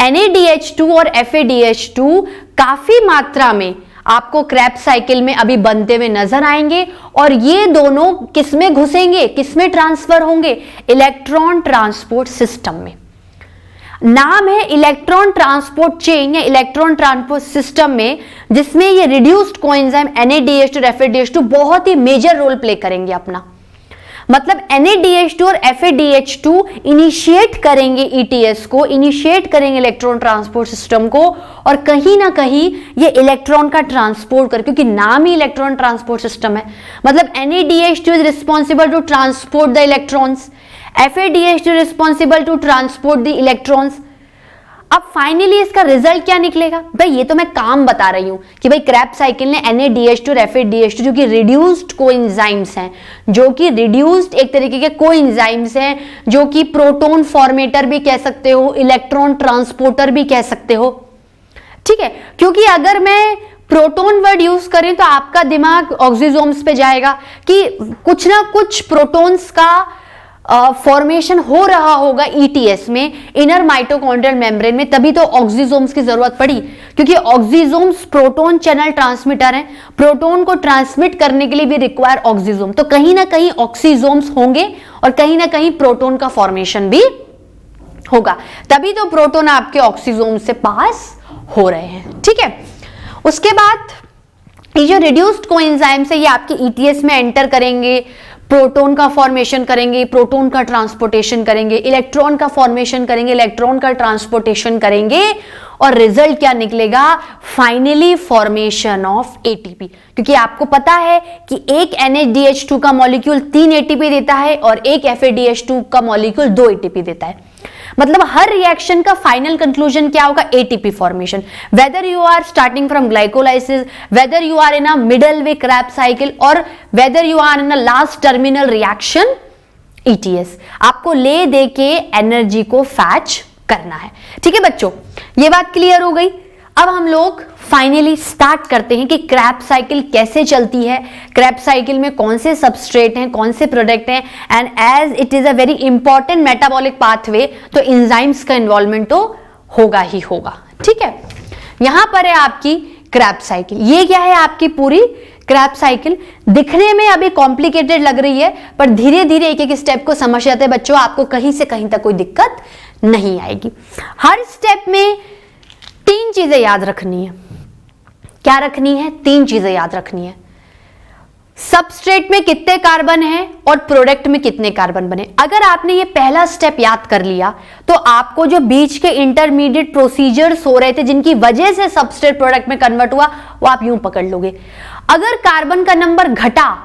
NADH2 और FADH2 काफी मात्रा में आपको क्रेब्स साइकिल में अभी बनते हुए नजर आएंगे और ये दोनों किसमें घुसेंगे, किसमें ट्रांसफर होंगे? इलेक्ट्रॉन ट्रांसपोर्ट सिस्टम में। नाम है इलेक्ट्रॉन ट्रांसपोर्ट चेन या इलेक्ट्रॉन ट्रांसपोर्ट सिस्टम में, जिसमें ये रिड्यूस्ड कोएंजाइम NADH2 और FADH2 बहुत ही मेजर रोल प्ले करेंगे अपना। मतलब NADH2 और FADH2 इनिशिएट करेंगे ETS को, इनिशिएट करेंगे इलेक्ट्रॉन ट्रांसपोर्ट सिस्टम को और कहीं ना कहीं ये इलेक्ट्रॉन का ट्रांसपोर्ट कर, क्योंकि नाम ही इलेक्ट्रॉन ट्रांसपोर्ट सिस्टम है। मतलब NADH2 is responsible to transport the electrons, FADH2 responsible to transport the electrons. अब फाइनली इसका रिजल्ट क्या निकलेगा? भाई ये तो मैं काम बता रही हूं कि भाई क्रेब्स साइकिल ने NADH2 और FADH2 जो कि रिड्यूस्ड कोएंजाइम्स हैं, जो कि रिड्यूस्ड एक तरीके के कोएंजाइम्स हैं, जो कि प्रोटॉन फॉर्मेटर भी कह सकते हो, इलेक्ट्रॉन ट्रांसपोर्टर भी कह सकते हो। ठीक है, क्योंकि अगर मैं प्रोटॉन वर्ड यूज करें तो आपका दिमाग ऑक्सीजोम्स पे जाएगा कि कुछ ना कुछ प्रोटॉन्स का फॉर्मेशन हो रहा होगा ईटीएस में, इनर माइटोकॉन्ड्रियल मेम्ब्रेन में, तभी तो ऑक्सीजोम्स की जरूरत पड़ी, क्योंकि ऑक्सीजोम्स प्रोटॉन चैनल ट्रांसमीटर हैं, प्रोटॉन को ट्रांसमिट करने के लिए भी रिक्वायर ऑक्सीजोम, तो कहीं ना कहीं ऑक्सीजोम्स होंगे और कहीं ना कहीं प्रोटॉन का फॉर्मेशन भी होगा, तभी तो प्रोटॉन आपके ऑक्सीजोम से पास हो रहे हैं। ठीक है, उसके बाद ये जो रिड्यूस्ड कोएंजाइम्स है ये आपके ईटीएस में एंटर करेंगे, प्रोटॉन का फॉर्मेशन करेंगे, प्रोटॉन का ट्रांसपोर्टेशन करेंगे, इलेक्ट्रॉन का फॉर्मेशन करेंगे, इलेक्ट्रॉन का ट्रांसपोर्टेशन करेंगे, और रिजल्ट क्या निकलेगा? Finally formation of ATP. क्योंकि आपको पता है कि एक NADH2 का मॉलिक्यूल 3 एटीपी देता है और एक FADH2 का मॉलिक्यूल 2 एटीपी देता है। मतलब हर रिएक्शन का फाइनल कंक्लूजन क्या होगा? ATP formation. Whether you are starting from glycolysis, whether you are in a middle way Krebs cycle, और whether you are in a last terminal reaction ETS, आपको ले दे के एनर्जी को फैच करना है। ठीक है बच्चों, ये बात क्लियर हो गई। अब हम लोग फाइनली स्टार्ट करते हैं कि क्रैब साइकिल कैसे चलती है, क्रैब साइकिल में कौन से सबस्ट्रेट हैं, कौन से प्रोडक्ट हैं, and as it is a very important metabolic pathway, तो एंजाइम्स का इन्वॉल्वमेंट तो होगा ही होगा। ठीक है, यहां पर है आपकी क्रैब साइकिल। ये क्या है? आपकी पूरी क्रैब साइकिल। दिखने में अभी कॉम्प्लिकेटेड लग रही है, पर धीरे धीरे एक एक स्टेप को समझ जाते हैं बच्चों, आपको कहीं से कहीं तक कोई दिक्कत नहीं आएगी। हर स्टेप में 3 चीजें याद रखनी है। क्या रखनी है? 3 चीजें याद रखनी है। सबस्ट्रेट में कितने कार्बन हैं और प्रोडक्ट में कितने कार्बन बने। अगर आपने ये पहला स्टेप याद कर लिया तो आपको जो बीच के इंटरमीडिएट प्रोसीजर्स हो रहे थे जिनकी वजह से सबस्ट्रेट प्रोडक्ट में कन्वर्ट हुआ, वो आप यूं पकड़ लोगे। अगर कार्बन का नंबर घटा,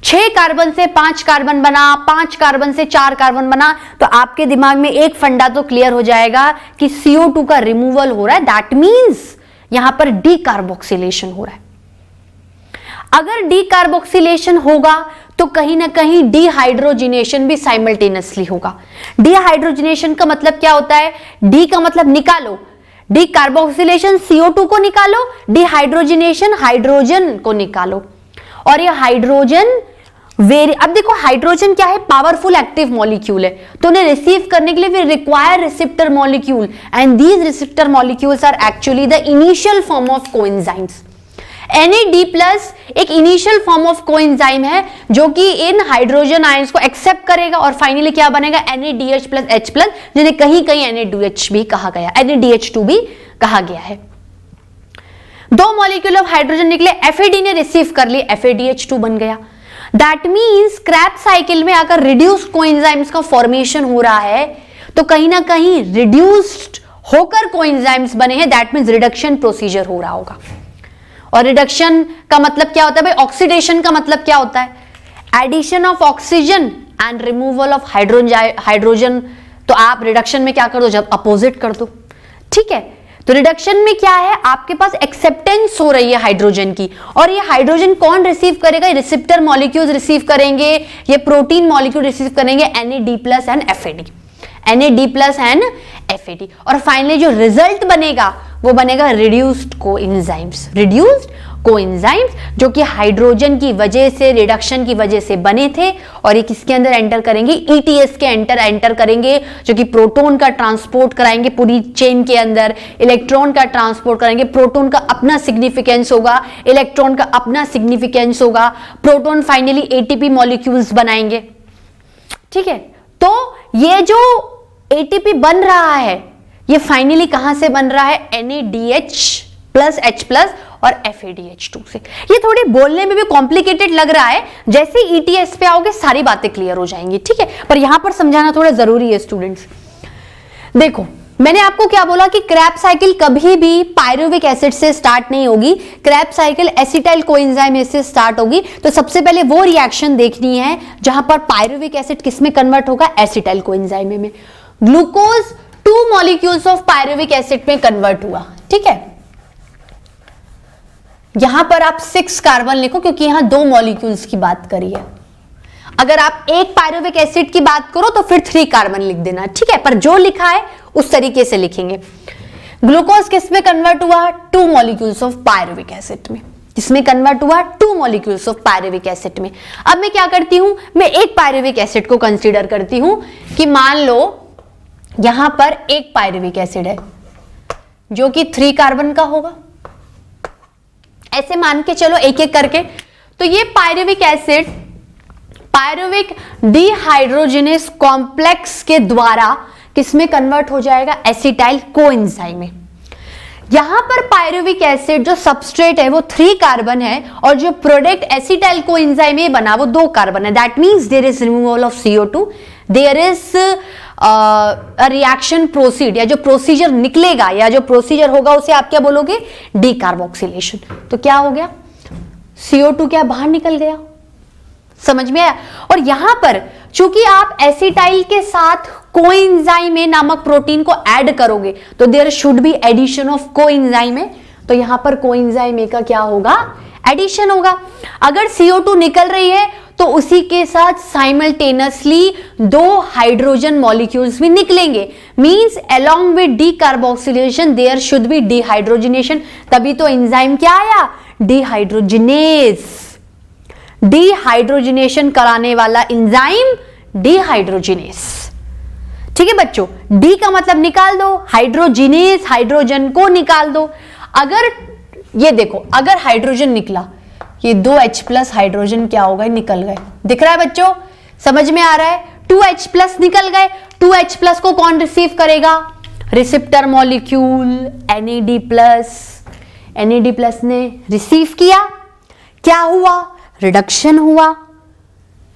6 कार्बन से 5 कार्बन बना, 5 कार्बन से 4 कार्बन बना, तो आपके दिमाग में एक फंडा तो क्लियर हो जाएगा कि CO2 का रिमूवल हो रहा है, दैट मीन्स यहां पर डीकार्बोक्सिलेशन हो रहा है। अगर डीकार्बोक्सिलेशन होगा तो कहीं ना कहीं डिहाइड्रोजिनेशन भी साइमल्टेनियसली होगा। डिहाइड्रोजिनेशन का मतलब क्या होता है? डी का मतलब निकालो, डीकार्बोक्सिलेशन CO2 को निकालो, डिहाइड्रोजिनेशन हाइड्रोजन को निकालो। और ये हाइड्रोजन अब देखो हाइड्रोजन क्या है? पावरफुल एक्टिव मॉलिक्यूल है, तो उन्हें रिसीव करने के लिए we require receptor molecule, and these receptor molecules are actually the initial form of coenzymes. NAD+ एक इनिशियल फॉर्म ऑफ कोएंजाइम है जो कि इन हाइड्रोजन आयंस को एक्सेप्ट करेगा और फाइनली क्या बनेगा? NADH+ H+, जिन्हें कहीं कहीं NADH भी कहा गया, NADH2 भी कहा गया है। 2 मॉलिक्यूल ऑफ हाइड्रोजन निकले, FAD ने रिसीव कर लिए, FADH2 बन गया। दैट मीन्स क्रैब साइकिल में अगर रिड्यूस्ड कोएंजाइम्स का फॉर्मेशन हो रहा है तो कहीं ना कहीं रिड्यूस्ड होकर कोएंजाइम्स बने हैं, दैट मीन्स रिडक्शन प्रोसीजर हो रहा होगा। और रिडक्शन का मतलब क्या होता है भाई? ऑक्सीडेशन का मतलब क्या होता है? Addition of oxygen and removal of hydrogen. तो आप रिडक्शन में क्या कर दो? जब अपोजिट कर दो। ठीक है, तो रिडक्शन में क्या है? आपके पास एक्सेप्टेंस हो रही है हाइड्रोजन की, और ये हाइड्रोजन कौन रिसीव करेगा? रिसेप्टर मॉलिक्यूल्स रिसीव करेंगे, ये प्रोटीन मॉलिक्यूल रिसीव करेंगे, NAD+ and FAD, NAD+ and FAD। और फाइनली जो रिजल्ट बनेगा वो बनेगा रिड्यूस्ड कोएंजाइम्स। रिड्यूस्ड कोएंजाइम्स जो कि हाइड्रोजन की वजह से, रिडक्शन की वजह से बने थे, और ये किसके अंदर एंटर करेंगे? ETS के एंटर करेंगे, जो कि प्रोटॉन का ट्रांसपोर्ट कराएंगे पूरी चेन के अंदर, इलेक्ट्रॉन का ट्रांसपोर्ट करेंगे। प्रोटॉन का अपना सिग्निफिकेंस होगा, इलेक्ट्रॉन का अपना सिग्निफिकेंस होगा, प्रोटॉन फाइनली ATP मॉलिक्यूल्स बनाएंगे। ठीक है, तो ये जो ATP बन रहा है ये फाइनली कहां से बन रहा है? NADH+ H+ और FADH2 से। ये थोड़ी बोलने में भी कॉम्प्लिकेटेड लग रहा है, जैसे ETS पे आओगे सारी बातें क्लियर हो जाएंगी। ठीक है, पर यहां पर समझाना थोड़ा जरूरी है स्टूडेंट्स। देखो मैंने आपको क्या बोला कि क्रैब साइकिल कभी भी पायरुविक एसिड से स्टार्ट नहीं होगी, क्रैब साइकिल एसिटाइल कोएंजाइम से स्टार्ट होगी। तो सबसे पहले वो रिएक्शन देखनी है जहां पर पायरुविक एसिड किसमें कन्वर्ट होगा? एसिटाइल कोएंजाइम में। Glucose 2 molecules of pyruvic acid में कन्वर्ट हुआ। ठीक है, यहां पर आप 6 कार्बन लिखो क्योंकि यहां 2 मॉलिक्यूल्स की बात करी है। अगर आप एक पायरुविक एसिड की बात करो तो फिर 3 कार्बन लिख देना। ठीक है, पर जो लिखा है उस तरीके से लिखेंगे। ग्लूकोज किस में कन्वर्ट हुआ? 2 मॉलिक्यूल्स ऑफ पायरुविक एसिड में। जिसमें कन्वर्ट हुआ 2 मॉलिक्यूल्स ऑफ पायरुविक एसिड में। अब मैं क्या करती हूं, मैं एक पायरुविक एसिड को कंसीडर करती हूं कि मान लो यहां पर एक पायरुविक एसिड है जो कि 3 कार्बन का होगा, ऐसे मान के चलो एक एक करके। तो ये pyruvic acid pyruvic dehydrogenase complex के द्वारा किसमें कन्वर्ट हो जाएगा, एसिटाइल कोएंजाइम में। यहां पर पायरुविक एसिड जो सबस्ट्रेट है वो 3 कार्बन है और जो प्रोडक्ट एसिटाइल कोएंजाइम में बना वो 2 कार्बन है। That means there is removal of CO2, there is reaction proceed, या जो प्रोसीजर निकलेगा या जो प्रोसीजर होगा उसे आप क्या बोलोगे, डीकार्बोक्सिलेशन। तो क्या हो गया, CO2 क्या बाहर निकल गया, समझ में आया। और यहां पर चूंकि आप एसिटाइल के साथ कोएंजाइम नामक प्रोटीन को ऐड करोगे तो there should be addition of coenzyme, तो यहां पर कोएंजाइम का क्या होगा, एडिशन होगा। अगर CO2 निकल रही है तो उसी के साथ साइमल्टेनियसली 2 हाइड्रोजन मॉलिक्यूल्स भी निकलेंगे, means along with decarboxylation there should be dehydrogenation. तभी तो एंजाइम क्या आया, डिहाइड्रोजिनेस, डिहाइड्रोजिनेशन कराने वाला एंजाइम डिहाइड्रोजिनेस। ठीक है बच्चों, डी का मतलब निकाल दो, हाइड्रोजिनेस हाइड्रोजन को निकाल दो। अगर ये देखो, अगर हाइड्रोजन निकला, ये 2H+ हाइड्रोजन क्या होगा, निकल गए, दिख रहा है बच्चों, समझ में आ रहा है, 2H+ निकल गए। 2H+ को कौन रिसीव करेगा, रिसेप्टर मॉलिक्यूल NAD+, NAD+ ने रिसीव किया, क्या हुआ, रिडक्शन हुआ,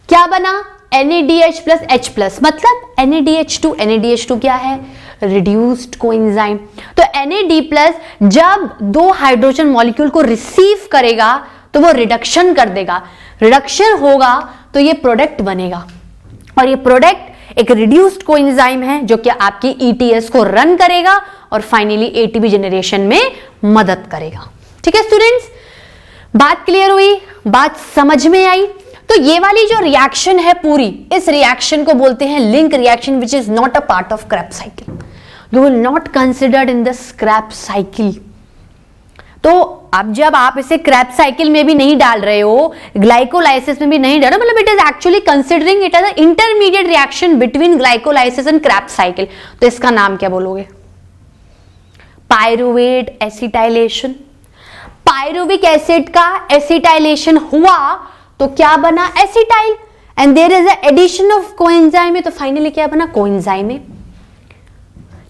क्या बना, NADH + H+, मतलब NADH2, NADH2 क्या है, रिड्यूस्ड कोएंजाइम। तो NAD+ जब 2 हाइड्रोजन मॉलिक्यूल को रिसीव करेगा तो वो रिडक्शन कर देगा, रिडक्शन होगा तो ये प्रोडक्ट बनेगा, और ये प्रोडक्ट एक रिड्यूस्ड कोएंजाइम है जो कि आपकी ETS को रन करेगा और फाइनली ATP जनरेशन में मदद करेगा। ठीक है स्टूडेंट्स, बात क्लियर हुई, बात समझ में आई। तो ये वाली जो रिएक्शन है पूरी, इस रिएक्शन को बोलते हैं link reaction, which is not a part of Krebs cycle, you will not considered in this crabs cycle. तो अब जब आप इसे क्रैब्स साइकिल में भी नहीं डाल रहे हो, ग्लाइकोलाइसिस में भी नहीं डाल रहे हो, मतलब it is actually considering it as a intermediate reaction between glycolysis and Krebs cycle, तो इसका नाम क्या बोलोगे, पायरुवेट एसिटाइलेशन। पायरुविक एसिड का एसिटाइलेशन हुआ तो क्या बना, acetyl, and there is addition of coenzyme है, तो फाइनली क्या बना, कोएंजाइम है।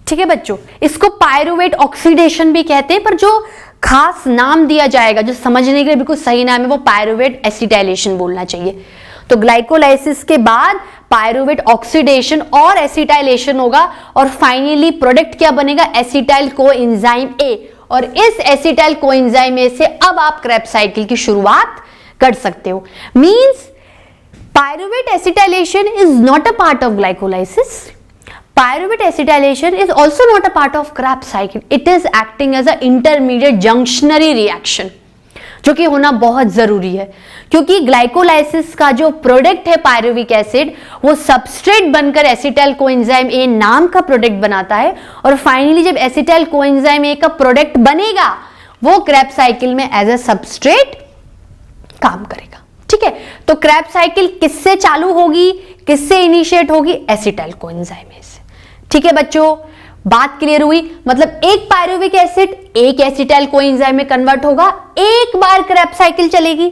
ठीक है बच्चों, इसको पायरुवेट ऑक्सीडेशन भी कहते हैं, पर जो खास नाम दिया जाएगा, जो समझने के लिए बिल्कुल सही नाम है, वो पायरुवेट एसिटाइलेशन बोलना चाहिए। तो ग्लाइकोलाइसिस के बाद पायरुवेट ऑक्सीडेशन और एसिटाइलेशन होगा और फाइनली प्रोडक्ट क्या बनेगा, एसिटाइल कोएंजाइम A, और इस एसिटाइल कोएंजाइम A से अब आप क्रैब्स साइकिल की शुरुआत कर सकते हो। Means pyruvate acetylation is not a part of glycolysis, pyruvate acetylation is also not a part of Krebs cycle, it is acting as a intermediate junctionary reaction, जो कि होना बहुत जरूरी है, क्योंकि ग्लाइकोलाइसिस का जो प्रोडक्ट है पायरुविक एसिड, वो सबस्ट्रेट बनकर एसिटाइल कोएंजाइम A नाम का प्रोडक्ट बनाता है, और फाइनली जब एसिटाइल कोएंजाइम A का प्रोडक्ट बनेगा वो क्रैब्स साइकिल में एज अ सबस्ट्रेट काम करेगा। ठीक है, तो क्रैब्स साइकिल किससे चालू होगी, किससे इनिशिएट होगी, एसिटाइल कोएंजाइम A से। ठीक है बच्चों, बात क्लियर हुई, मतलब एक पायरुविक एसिड एक एसिटाइल कोएंजाइम में कन्वर्ट होगा, एक बार क्रैब्स साइकिल चलेगी,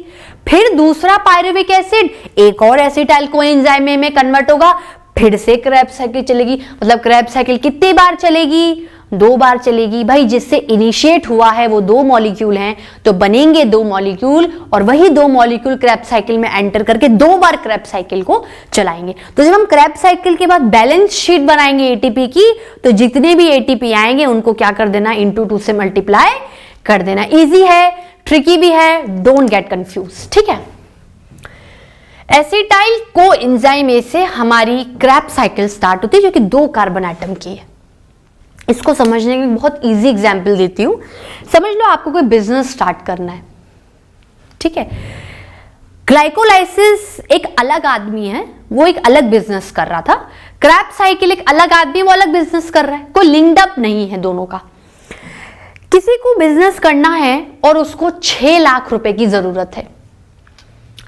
फिर दूसरा पायरुविक एसिड एक और एसिटाइल कोएंजाइम में कन्वर्ट होगा, फिर से क्रैब्स साइकिल चलेगी। मतलब क्रैब्स साइकिल कितनी बार चलेगी, 2 बार चलेगी। भाई जिससे इनिशिएट हुआ है वो 2 मॉलिक्यूल हैं, तो बनेंगे 2 मॉलिक्यूल, और वही 2 मॉलिक्यूल क्रैब्स साइकिल में एंटर करके 2 बार क्रैब्स साइकिल को चलाएंगे। तो जब हम क्रैब्स साइकिल के बाद बैलेंस शीट बनाएंगे ATP की, तो जितने भी ATP आएंगे उनको क्या कर देना, × 2 से मल्टीप्लाई कर देना। इजी है, ट्रिकी भी है, डोंट गेट कंफ्यूज। ठीक है, एसिटाइल कोएंजाइम A से हमारी क्रैब्स साइकिल स्टार्ट होती है, जो कि 2 कार्बन एटम की है। इसको समझने की बहुत इजी एग्जांपल देती हूं। समझ लो आपको कोई बिजनेस स्टार्ट करना है, ठीक है, ग्लाइकोलाइसिस एक अलग आदमी है, वो एक अलग बिजनेस कर रहा था, क्रैब्स साइकिल एक अलग आदमी, वो अलग बिजनेस कर रहा है, कोई लिंक्ड अप नहीं है दोनों का। किसी को बिजनेस करना है और उसको 6 लाख रुपए की जरूरत है,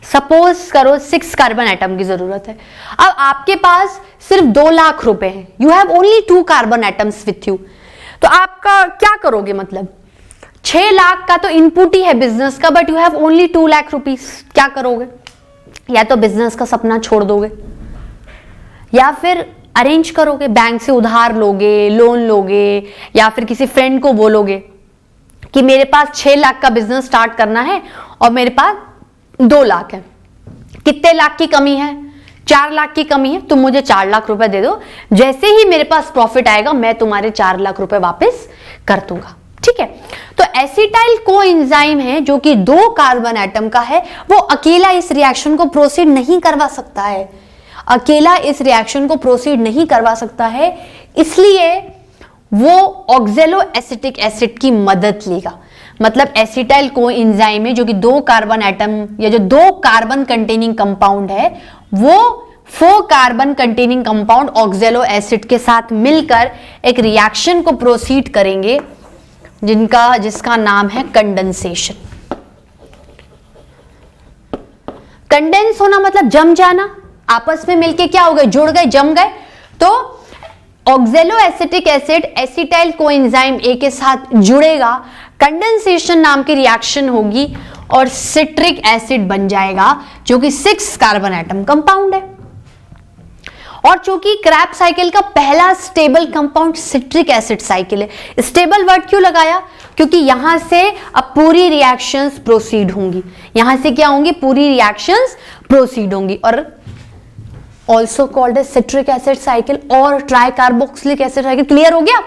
सपोज करो 6 कार्बन एटम की जरूरत है। अब आपके पास सिर्फ 2 लाख रुपए हैं, you have only 2 carbon atoms with you, तो आपका क्या करोगे? मतलब 6 लाख का तो इनपुट ही है बिजनेस का, but you have only 2 lakh rupees, क्या करोगे? या तो बिजनेस का सपना छोड़ दोगे, या फिर अरेंज करोगे, बैंक से उधार लोगे, लोन लोगे, या फिर किसी फ्रेंड को बोलोगे कि मेरे पास 6 लाख का बिजनेस स्टार्ट करना है और मेरे पास 2 लाख है, कितने लाख की कमी है? 4 लाख की कमी है, तुम मुझे 4 लाख रुपए दे दो, जैसे ही मेरे पास प्रॉफिट आएगा मैं तुम्हारे 4 लाख रुपए वापस कर दूंगा, ठीक है। तो एसिटाइल कोएंजाइम है जो कि 2 कार्बन एटम का है, वो अकेला इस रिएक्शन को प्रोसीड नहीं करवा सकता है, अकेला इस रिएक्शन को प्रोसीड नहीं करवा सकता है, इसलिए वो ऑक्जेलो एसिटिक एसिड की मदद लेगा। मतलब एसिटाइल कोएंजाइम है जो कि 2 कार्बन एटम या जो 2 कार्बन कंटेनिंग कंपाउंड है, वो 4 कार्बन कंटेनिंग कंपाउंड ऑक्जेलो एसिड के साथ मिलकर एक रिएक्शन को प्रोसीड करेंगे जिसका नाम है कंडेंसेशन। कंडेंस होना मतलब जम जाना, आपस में मिलके क्या हो गए? जुड़ गए, जम गए। तो ऑक्जेलो acetic acid acetyl coenzyme A के साथ जुड़ेगा, कंडेंसेशन नाम की रिएक्शन होगी और सिट्रिक एसिड बन जाएगा जो कि 6 कार्बन एटम कंपाउंड है। और चूंकि क्रैब साइकिल का पहला stable compound citric acid cycle है। स्टेबल वर्ड क्यों लगाया? क्योंकि यहां से अब पूरी रिएक्शंस प्रोसीड होंगी, यहां से क्या होंगी? पूरी रिएक्शंस प्रोसीड होंगी। और also called citric acid cycle और tri carboxylic acid cycle. Clear हो गया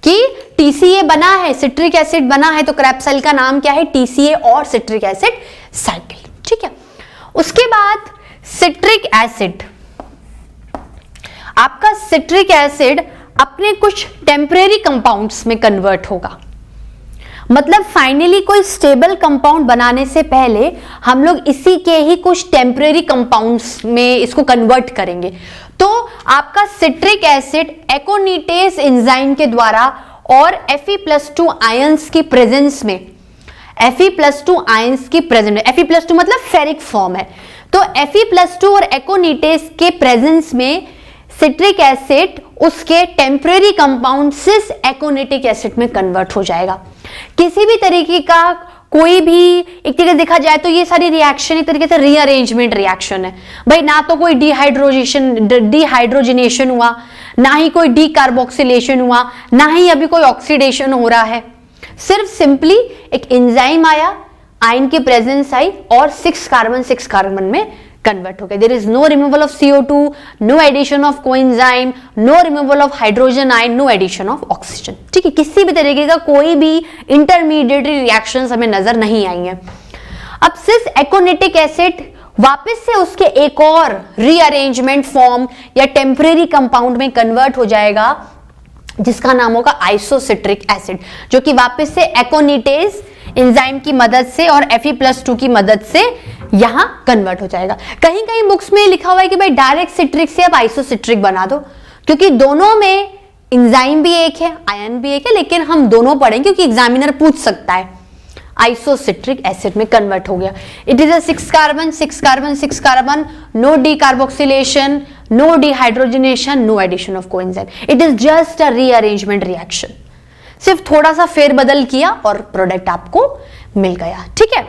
कि टीसीए बना है, सिट्रिक एसिड बना है, तो क्रैब साइकिल का नाम क्या है? टीसीए और सिट्रिक एसिड साइकिल, ठीक है। उसके बाद सिट्रिक एसिड, आपका सिट्रिक एसिड अपने कुछ टेम्परेरी कंपाउंड्स में कन्वर्ट होगा। मतलब फाइनली कोई स्टेबल कंपाउंड बनाने से पहले हम लोग इसी के ही कुछ टेम्परेरी कंपाउंड्स में इसको कन्वर्ट करेंगे। तो आपका सिट्रिक एसिड एकोनिटेज एंजाइम के द्वारा और Fe+2 आयंस की प्रेजेंस में, Fe+2 आयंस की प्रेजेंस में, Fe+2 मतलब फेरिक फॉर्म है, तो Fe+2 और एकोनिटेज के प्रेजेंस में सिट्रिक एसिड उसके टेम्परेरी कंपाउंड सिस एकोनिटिक एसिड में कन्वर्ट हो जाएगा। किसी भी तरीके का कोई भी एक तरीके से देखा जाए तो ये सारी रिएक्शन एक तरीके से रीअरेंजमेंट रिएक्शन है भाई। ना तो कोई डिहाइड्रोजनेशन हुआ, ना ही कोई डीकार्बोक्सिलेशन हुआ, ना ही अभी कोई ऑक्सीडेशन हो रहा है। सिर्फ सिंपली एक एंजाइम आया, आयन की प्रेजेंस आई और 6 कार्बन में कन्वर्ट हो गए। There is no removal of CO2, no addition of coenzyme, no removal of hydrogen ion, no addition of oxygen, ठीक है। किसी भी तरीके का कोई भी इंटरमीडिएटरी रिएक्शंस हमें नजर नहीं आई हैं। अब सिस एकोनिटिक एसिड वापस से उसके एक और रीअरेंजमेंट फॉर्म या टेम्परेरी कंपाउंड में कन्वर्ट हो जाएगा जिसका नाम होगा आइसोसिट्रिक एसिड, जो कि वापस से एकोनिटेज एंजाइम की मदद से और Fe+2 की मदद से यहां कन्वर्ट हो जाएगा। कहीं कहीं बुक्स में लिखा हुआ है कि भाई डायरेक्ट सिट्रिक से अब आइसोसिट्रिक बना दो, क्योंकि दोनों में एंजाइम भी एक है, आयन भी एक है, लेकिन हम दोनों पढ़ेंगे क्योंकि एग्जामिनर पूछ सकता है। आइसोसिट्रिक एसिड में कन्वर्ट हो गया। It is a 6 carbon, no decarboxylation, no dehydrogenation, no addition of coenzyme. It is just a rearrangement reaction, सिर्फ थोड़ा सा फेरबदल किया और प्रोडक्ट आपको मिल गया, ठीक है।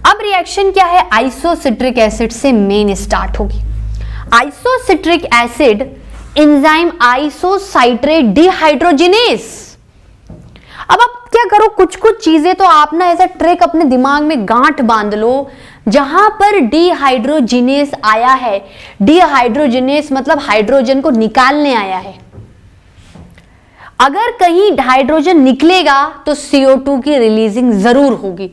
अब रिएक्शन क्या है? आइसोसिट्रिक एसिड से मेन स्टार्ट होगी। Isocitric acid enzyme isocitrate dehydrogenase. अब आप क्या करो, कुछ कुछ चीजें तो आप ना ऐसा ट्रिक अपने दिमाग में गांठ बांध लो, जहां पर डिहाइड्रोजिनेज आया है, डिहाइड्रोजिनेज मतलब हाइड्रोजन को निकालने आया है। अगर कहीं हाइड्रोजन निकलेगा तो CO2 की रिलीजिंग जरूर होगी,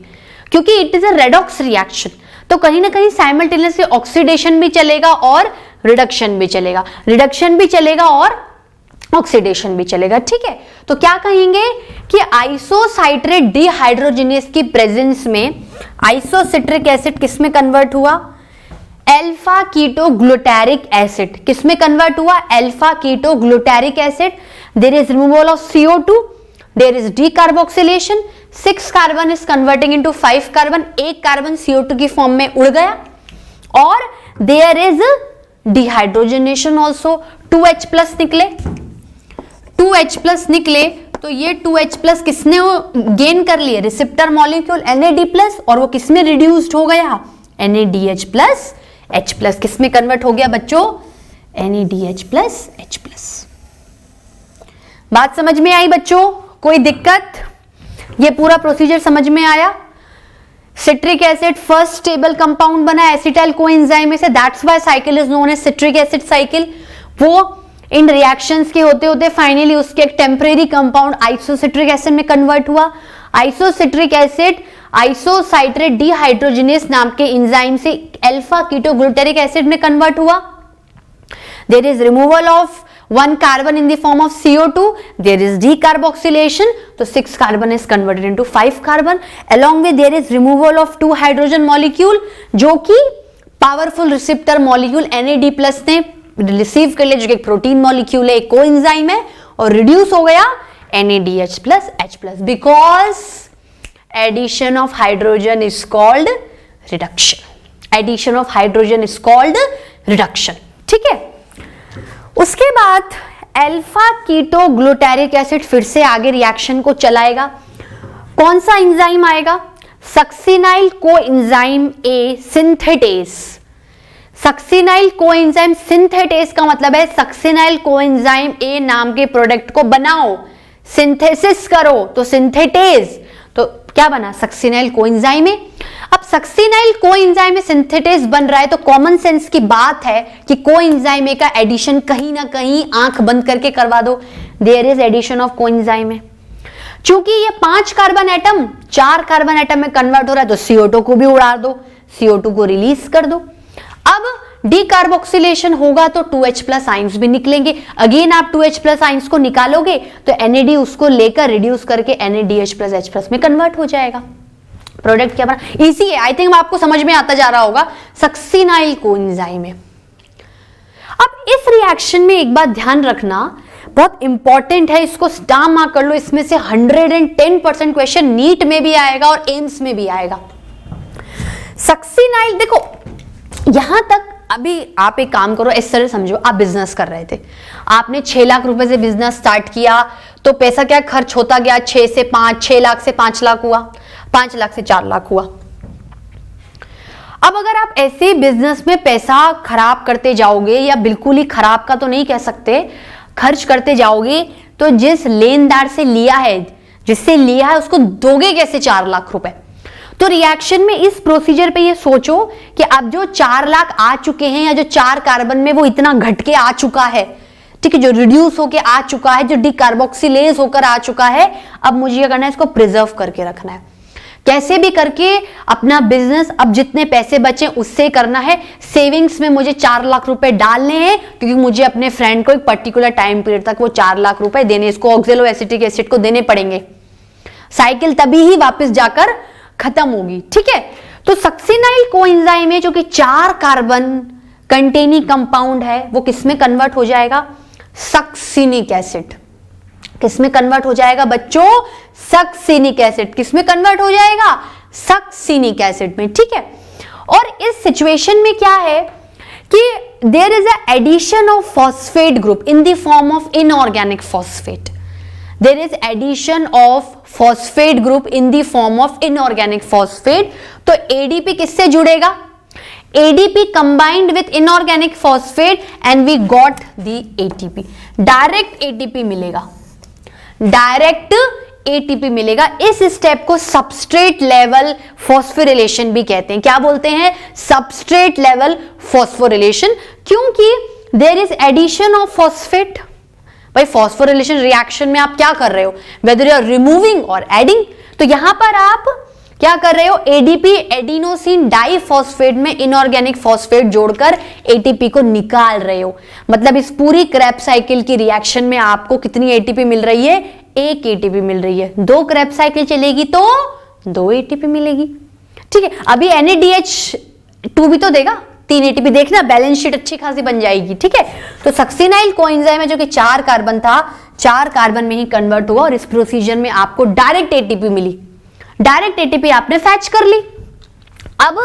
क्योंकि it is a redox reaction. तो कहीं ना कहीं साइमल्टेनियसली ऑक्सीडेशन भी चलेगा और रिडक्शन भी चलेगा, रिडक्शन भी चलेगा और ऑक्सीडेशन भी चलेगा, ठीक है। तो क्या कहेंगे कि आइसोसाइट्रेट डिहाइड्रोजिनेज की प्रेजेंस में आइसोसिट्रिक एसिड किस में कन्वर्ट हुआ? अल्फा कीटो ग्लूटारिक एसिड। किस में कन्वर्ट हुआ? Alpha keto glutaric acid. There is removal of CO2, there is decarboxylation, 6 carbon is converting into 5 carbon, एक कार्बन CO2 की फॉर्म में उड़ गया, और there is dehydrogenation also, 2H plus निकले, 2H प्लस निकले, तो ये 2H प्लस किसने गेन कर लिए, रिसेप्टर मॉलिक्यूल NAD प्लस, और वो किसमें रिड्यूस्ड हो गया, NADH प्लस H प्लस, किसमें कन्वर्ट हो गया बच्चों, NADH प्लस H प्लस। बात समझ में आई बच्चों, कोई दिक्कत, ये पूरा प्रोसीजर समझ में आया। Citric acid first stable compound बना एसिटाइल कोएंजाइम में से, that's why cycle is known as citric acid cycle. वो इन रिएक्शंस के होते होते फाइनली उसके एक टेम्परेरी कंपाउंड आइसोसिट्रिक एसिड में कन्वर्ट हुआ। आइसोसिट्रिक एसिड आइसोसाइट्रेट डिहाइड्रोजिनेस नाम के एंजाइम से अल्फा कीटोग्लूटेरिक एसिड में कन्वर्ट हुआ। There is removal of 1 carbon in the form of CO2, there is decarboxylation, तो 6 carbon is converted into 5 carbon, along with there is removal of 2 hydrogen molecule, जो कि powerful receptor molecule NAD plus ने receive कर लिया, जो कि एक protein molecule है, एक कोएंजाइम है, और रिड्यूस हो गया NADH plus H plus, because addition of hydrogen is called reduction, addition of hydrogen is called reduction, ठीक है। उसके बाद अल्फा कीटोग्लूटेरिक एसिड फिर से आगे रिएक्शन को चलाएगा। कौन सा एंजाइम आएगा, सक्सिनाइल कोएंजाइम ए सिंथेटेस। सक्सिनाइल कोएंजाइम सिंथेटेस का मतलब है सक्सिनाइल कोएंजाइम ए नाम के प्रोडक्ट को बनाओ, सिंथेसिस करो, तो सिंथेटेस, तो क्या बना, सक्सिनाइल कोएंजाइम है। अब सक्सिनाइल कोएंजाइम में सिंथेटेस बन रहा है, तो कॉमन सेंस की बात है कि कोएंजाइम का एडिशन कहीं ना कहीं आंख बंद करके करवा दो, there is addition of coenzyme है। चूंकि ये 5 कार्बन एटम 4 कार्बन एटम में कन्वर्ट हो रहा है, तो CO2 को भी उड़ा दो, CO2 को रिलीज कर दो। अब डीकार्बोक्सिलेशन होगा तो 2H प्लस आइंस भी निकलेंगे, अगेन आप 2H प्लस आइंस को निकालोगे तो NAD उसको लेकर रिड्यूस करके NADH प्लस H प्लस में कन्वर्ट हो जाएगा। प्रोडक्ट क्या बना, इजी है, आई थिंक आपको समझ में आता जा रहा होगा, सक्सिनाइल कोएंजाइम है। अब इस रिएक्शन में एक बात ध्यान रखना, बहुत इंपॉर्टेंट है, इसको स्टार मार्क कर लो, इसमें से 110% क्वेश्चन नीट में भी आएगा और एम्स में भी आएगा। सक्सिनाइल, देखो यहां तक अभी आप एक काम करो, इस तरह समझो, आप बिजनेस कर रहे थे, आपने 6 लाख रुपए से बिजनेस स्टार्ट किया, तो पैसा क्या खर्च होता गया, 6 से 5, 6 लाख से 5 लाख हुआ, 5 लाख से 4 लाख हुआ। अब अगर आप ऐसे बिजनेस में पैसा खराब करते जाओगे, या बिल्कुल ही खराब का तो नहीं कह सकते, खर्च करते जाओगे, तो जिस लेनदार से लिया है, जिससे लिया है, उसको दोगे कैसे 4 लाख रुपए। तो रिएक्शन में इस प्रोसीजर पे ये सोचो कि अब जो 4 लाख आ चुके हैं, या जो 4 कार्बन में वो इतना घट के आ चुका है, ठीक है, जो रिड्यूस होके आ चुका है, जो डीकार्बोक्सिलेज होकर आ चुका है, अब मुझे ये करना है, इसको प्रिजर्व करके रखना है, कैसे भी करके अपना बिजनेस, अब जितने पैसे बचे उससे करना है। सेविंग्स में मुझे 4 लाख रुपए डालने हैं, क्योंकि मुझे अपने फ्रेंड को एक पर्टिकुलर टाइम पीरियड तक वो 4 लाख रुपए देने, इसको ऑक्जेलो एसिटिक एसिड को देने पड़ेंगे, साइकिल तभी ही वापस जाकर खत्म होगी, ठीक है। तो सक्सिनाइल कोएंजाइम है, जो कि 4 कार्बन कंटेनिंग कंपाउंड है, वो किसमें कन्वर्ट हो जाएगा, सक्सिनिक एसिड। किसमें कन्वर्ट हो जाएगा बच्चों, सक्सिनिक एसिड, किसमें कन्वर्ट हो जाएगा, सक्सिनिक एसिड में, ठीक है। और इस सिचुएशन में क्या है कि there is a addition of phosphate group in the form of inorganic phosphate, there is addition of phosphate group in the form of inorganic phosphate। तो ADP किससे जुड़ेगा, ADP combined with inorganic phosphate and we got the ATP, direct ATP मिलेगा, direct ATP मिलेगा। इस step को substrate level phosphorylation भी कहते हैं। क्या बोलते हैं, सबस्ट्रेट लेवल फॉस्फोरिलेशन, क्योंकि there is addition of phosphate. भाई फॉस्फोरिलेशन रिएक्शन में आप क्या कर रहे हो, वेदर यू आर रिमूविंग और एडिंग, तो यहां पर आप क्या कर रहे हो, एडीपी एडिनोसिन डाइफॉस्फेट में इनऑर्गेनिक फॉस्फेट जोड़कर एटीपी को निकाल रहे हो। मतलब इस पूरी क्रैब साइकिल की रिएक्शन में आपको कितनी एटीपी मिल रही है, 1 एटीपी मिल रही है। 2 क्रैब साइकिल चलेगी तो 2 एटीपी मिलेगी, ठीक है। अभी NADH2 भी तो देगा, 3 ATP, देखना बैलेंस शीट अच्छी खासी बन जाएगी, ठीक है। तो सक्सिनाइल कोएंजाइम है जो कि 4 कार्बन था, 4 कार्बन में ही कन्वर्ट हुआ और इस प्रोसीजर में आपको डायरेक्ट ATP मिली, डायरेक्ट ATP आपने फैच कर ली। अब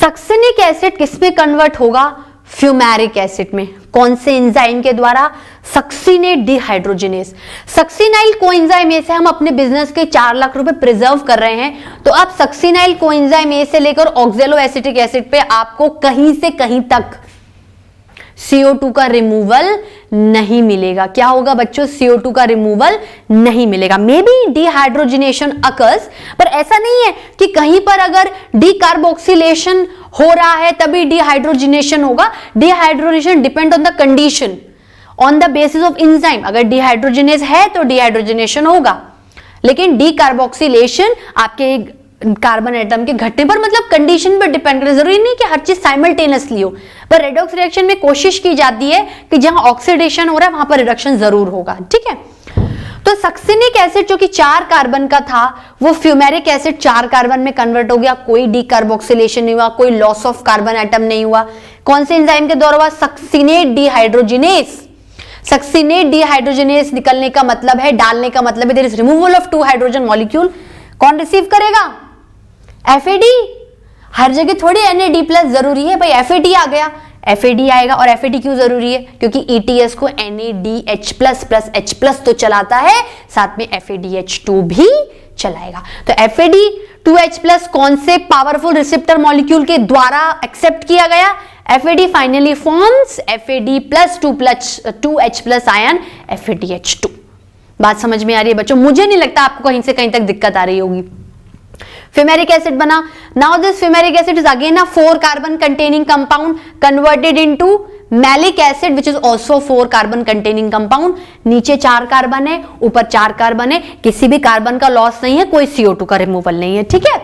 सक्सिनिक एसिड किस में कन्वर्ट होगा? फ्यूमेरिक एसिड में। कौन से एंजाइम के द्वारा? Succinate dehydrogenase. सक्सिनाइल कोएंजाइम ए से हम अपने बिजनेस के 4 लाख रुपए प्रिजर्व कर रहे हैं, तो अब सक्सिनाइल कोएंजाइम ए से लेकर ऑक्जेलो एसिटिक एसिड पे आपको कहीं से कहीं तक CO2 का रिमूवल नहीं मिलेगा। क्या होगा बच्चों? CO2 का रिमूवल नहीं मिलेगा। मे बी डिहाइड्रोजिनेशन अकर्स, पर ऐसा नहीं है कि कहीं पर अगर डीकार्बोक्सिलेशन हो रहा है तभी डिहाइड्रोजिनेशन होगा। Dehydrogenation depend on the condition, on the basis of enzyme. अगर डिहाइड्रोजिनेज है तो डिहाइड्रोजिनेशन होगा, लेकिन डीकार्बोक्सिलेशन आपके कार्बन एटम के घटने पर, मतलब कंडीशन पर डिपेंड करे। जरूरी नहीं कि हर चीज साइमल्टेनियसली हो, पर रेडॉक्स रिएक्शन में कोशिश की जाती है कि जहां ऑक्सीडेशन हो रहा है वहां पर रिडक्शन जरूर होगा, ठीक है। तो सक्सिनिक एसिड जो कि 4 कार्बन का था वो फ्यूमेरिक एसिड 4 कार्बन में कन्वर्ट हो गया, कोई डीकार्बोक्सिलेशन नहीं हुआ, कोई लॉस ऑफ कार्बन एटम नहीं हुआ। कौन से एंजाइम के द्वारा हुआ? Succinate dehydrogenase. सक्सिनेट डिहाइड्रोजिनेस निकलने का मतलब है, डालने का मतलब है there is removal of 2 hydrogen molecule. कौन रिसीव करेगा? FAD। हर जगह थोड़ी NAD+ जरूरी है भाई, FAD आ गया, FAD आएगा। और FAD क्यों जरूरी है? क्योंकि ETS को NADH+ H+ तो चलाता है, साथ में FADH2 भी चलाएगा। तो FAD2H+ कौन से पावरफुल रिसेप्टर मॉलिक्यूल के द्वारा एक्सेप्ट किया गया? FAD finally forms FAD+2H+ ion FADH2। बात समझ में आ रही है बच्चों? मुझे नहीं लगता आपको कहीं से कहीं तक दिक्कत आ रही होगी। फ्यूमेरिक एसिड बना। Now this fumaric acid is again a 4 carbon containing compound converted into malic acid which is also 4 carbon containing compound. नीचे 4 कार्बन है, ऊपर 4 कार्बन है, किसी भी कार्बन का लॉस नहीं है, कोई CO2 का रिमूवल नहीं है, ठीक है।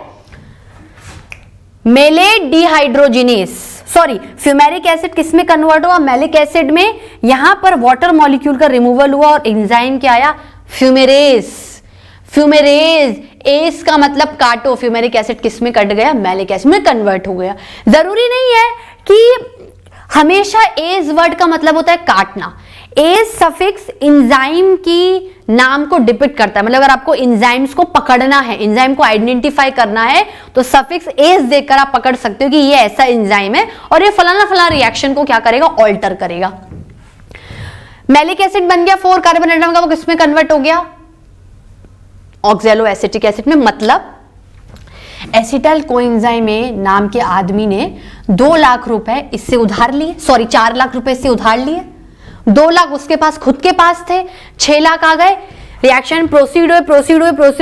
Malate dehydrogenase, sorry fumaric acid किस में कन्वर्ट हुआ? मैलिक एसिड में। यहां पर वाटर मॉलिक्यूल का रिमूवल हुआ और एंजाइम क्या आया? फ्यूमेरेज। फ्यूमेरेज, एस का मतलब काटो। फ्यूमेरिक एसिड किस में कट गया? मैलिक एसिड में कन्वर्ट हो गया। जरूरी नहीं है कि हमेशा एज वर्ड का मतलब होता है काटना। एज सफिक्स एंजाइम की नाम को डिपिक्ट करता है, मतलब अगर आपको एंजाइम्स को पकड़ना है, एंजाइम को आइडेंटिफाई करना है, तो सफिक्स एज देकर आप पकड़ सकते हो कि ये ऐसा एंजाइम है और ये फलाना फलाना रिएक्शन को क्या करेगा? ऑल्टर करेगा। मैलिक एसिड बन गया 4 कार्बन एटम का, वो किसमें कन्वर्ट हो गया? ऑक्जेलो एसिटिक एसिड में। मतलब एसिटाइल कोएंजाइम में नाम के आदमी ने 2 लाख रुपए इससे उधार लिए, सॉरी 4 लाख रुपए इससे उधार लिए। 2 लाख उसके पास खुद के पास थे, 6 लाख आ गए। रिएक्शन प्रोसीड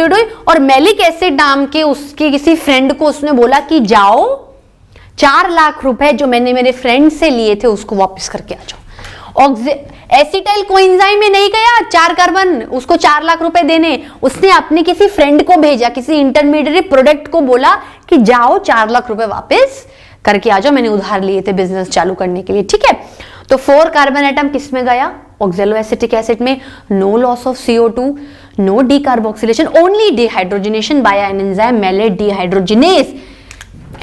हुए और मैलिक एसिड नाम के उसके किसी फ्रेंड को उसने बोला कि जाओ 4 लाख रुपए जो मैंने मेरे फ्रेंड से लिए थे उसको वापस करके आ जाओ। एसिटाइल कोएंजाइम में नहीं गया 4 कार्बन उसको 4 लाख रुपए देने, उसने अपने किसी फ्रेंड को भेजा, किसी इंटरमीडिएट प्रोडक्ट को बोला कि जाओ 4 लाख रुपए वापस करके आ जाओ, मैंने उधार लिए थे बिजनेस चालू करने के लिए, ठीक है। तो 4 कार्बन एटम किस में गया? ऑक्जेलो एसिटिक एसिड में। No loss of CO2, no decarboxylation, only dehydrogenation by an enzyme malate dehydrogenase.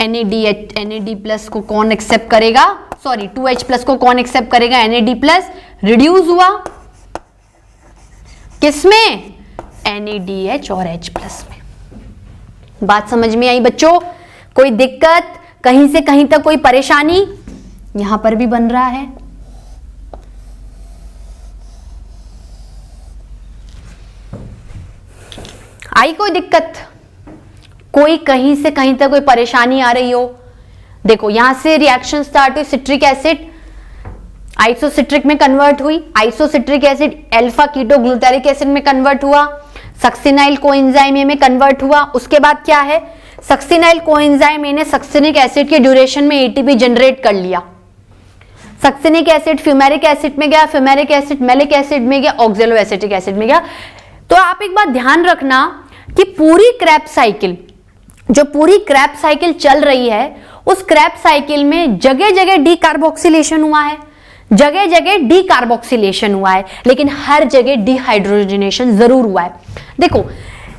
NAD+ को कौन एक्सेप्ट करेगा? सॉरी 2H+ को कौन एक्सेप्ट करेगा? NAD+। रिड्यूस हुआ किसमें? NADH और H+ में। बात समझ में आई बच्चों? कोई दिक्कत? कहीं से कहीं तक कोई परेशानी? यहां पर भी बन रहा है। आई कोई दिक्कत? कोई कहीं से कहीं तक कोई परेशानी आ रही हो? देखो यहां से रिएक्शन स्टार्ट हुई, सिट्रिक एसिड आइसोसिट्रिक में कन्वर्ट हुई, आइसोसिट्रिक एसिड अल्फा कीटो ग्लूटारिक एसिड में कन्वर्ट हुआ, सक्सिनाइल कोएंजाइम ए में कन्वर्ट हुआ। उसके बाद क्या है? सक्सिनाइल कोएंजाइम ए ने सक्सिनिक एसिड के ड्यूरेशन में ATP जनरेट कर लिया। सक्सिनिक एसिड फ्यूमेरिक एसिड में गया, फ्यूमेरिक एसिड मैलिक एसिड में गया, ऑक्जेलो एसिटिक एसिड में गया। तो आप एक बात ध्यान रखना कि पूरी क्रेब्स साइकिल, जो पूरी क्रेब्स साइकिल चल रही है, उस क्रेब्स साइकिल में जगह जगह डीकार्बोक्सिलेशन हुआ है, जगह जगह डीकार्बोक्सिलेशन हुआ है, लेकिन हर जगह डिहाइड्रोजनेशन जरूर हुआ है। देखो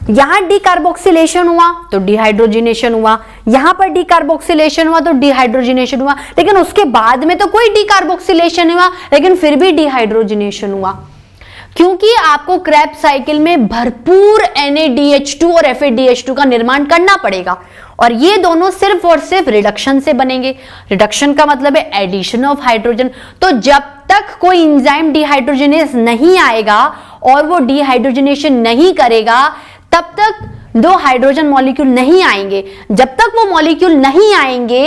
यहां डीकार्बोक्सिलेशन हुआ तो डिहाइड्रोजिनेशन हुआ, यहां पर डीकार्बोक्सिलेशन हुआ तो डिहाइड्रोजिनेशन हुआ, लेकिन उसके बाद में तो कोई डीकार्बोक्सिलेशन हुआ लेकिन फिर भी डिहाइड्रोजिनेशन हुआ, क्योंकि आपको क्रेब्स साइकिल में भरपूर NADH2 और FADH2 का निर्माण करना पड़ेगा और ये दोनों सिर्फ और सिर्फ रिडक्शन से बनेंगे। रिडक्शन का मतलब है एडिशन ऑफ हाइड्रोजन। तो जब तक कोई एंजाइम डिहाइड्रोजनेस नहीं आएगा और वो डिहाइड्रोजनेशन नहीं करेगा तब तक दो हाइड्रोजन मॉलिक्यूल नहीं आएंगे। जब तक वो मॉलिक्यूल नहीं आएंगे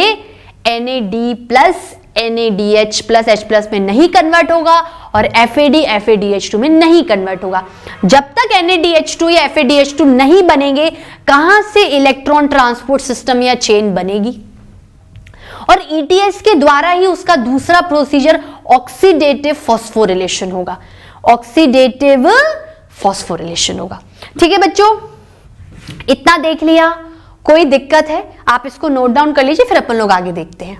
NAD plus NADH plus H plus में नहीं कन्वर्ट होगा और FAD FADH2 में नहीं कन्वर्ट होगा। जब तक NADH2 या FADH2 नहीं बनेंगे कहां से इलेक्ट्रॉन ट्रांसपोर्ट सिस्टम या चेन बनेगी? और ETS के द्वारा ही उसका दूसरा प्रोसीजर ऑक्सीडेटिव फॉस्फोरिलेशन होगा। ऑक्सीडेटिव फॉस्फोरिलेशन होगा। ठीक है बच्चों, इतना देख लिया, कोई दिक्कत है आप इसको नोट डाउन कर लीजिए, फिर अपन लोग आगे देखते हैं।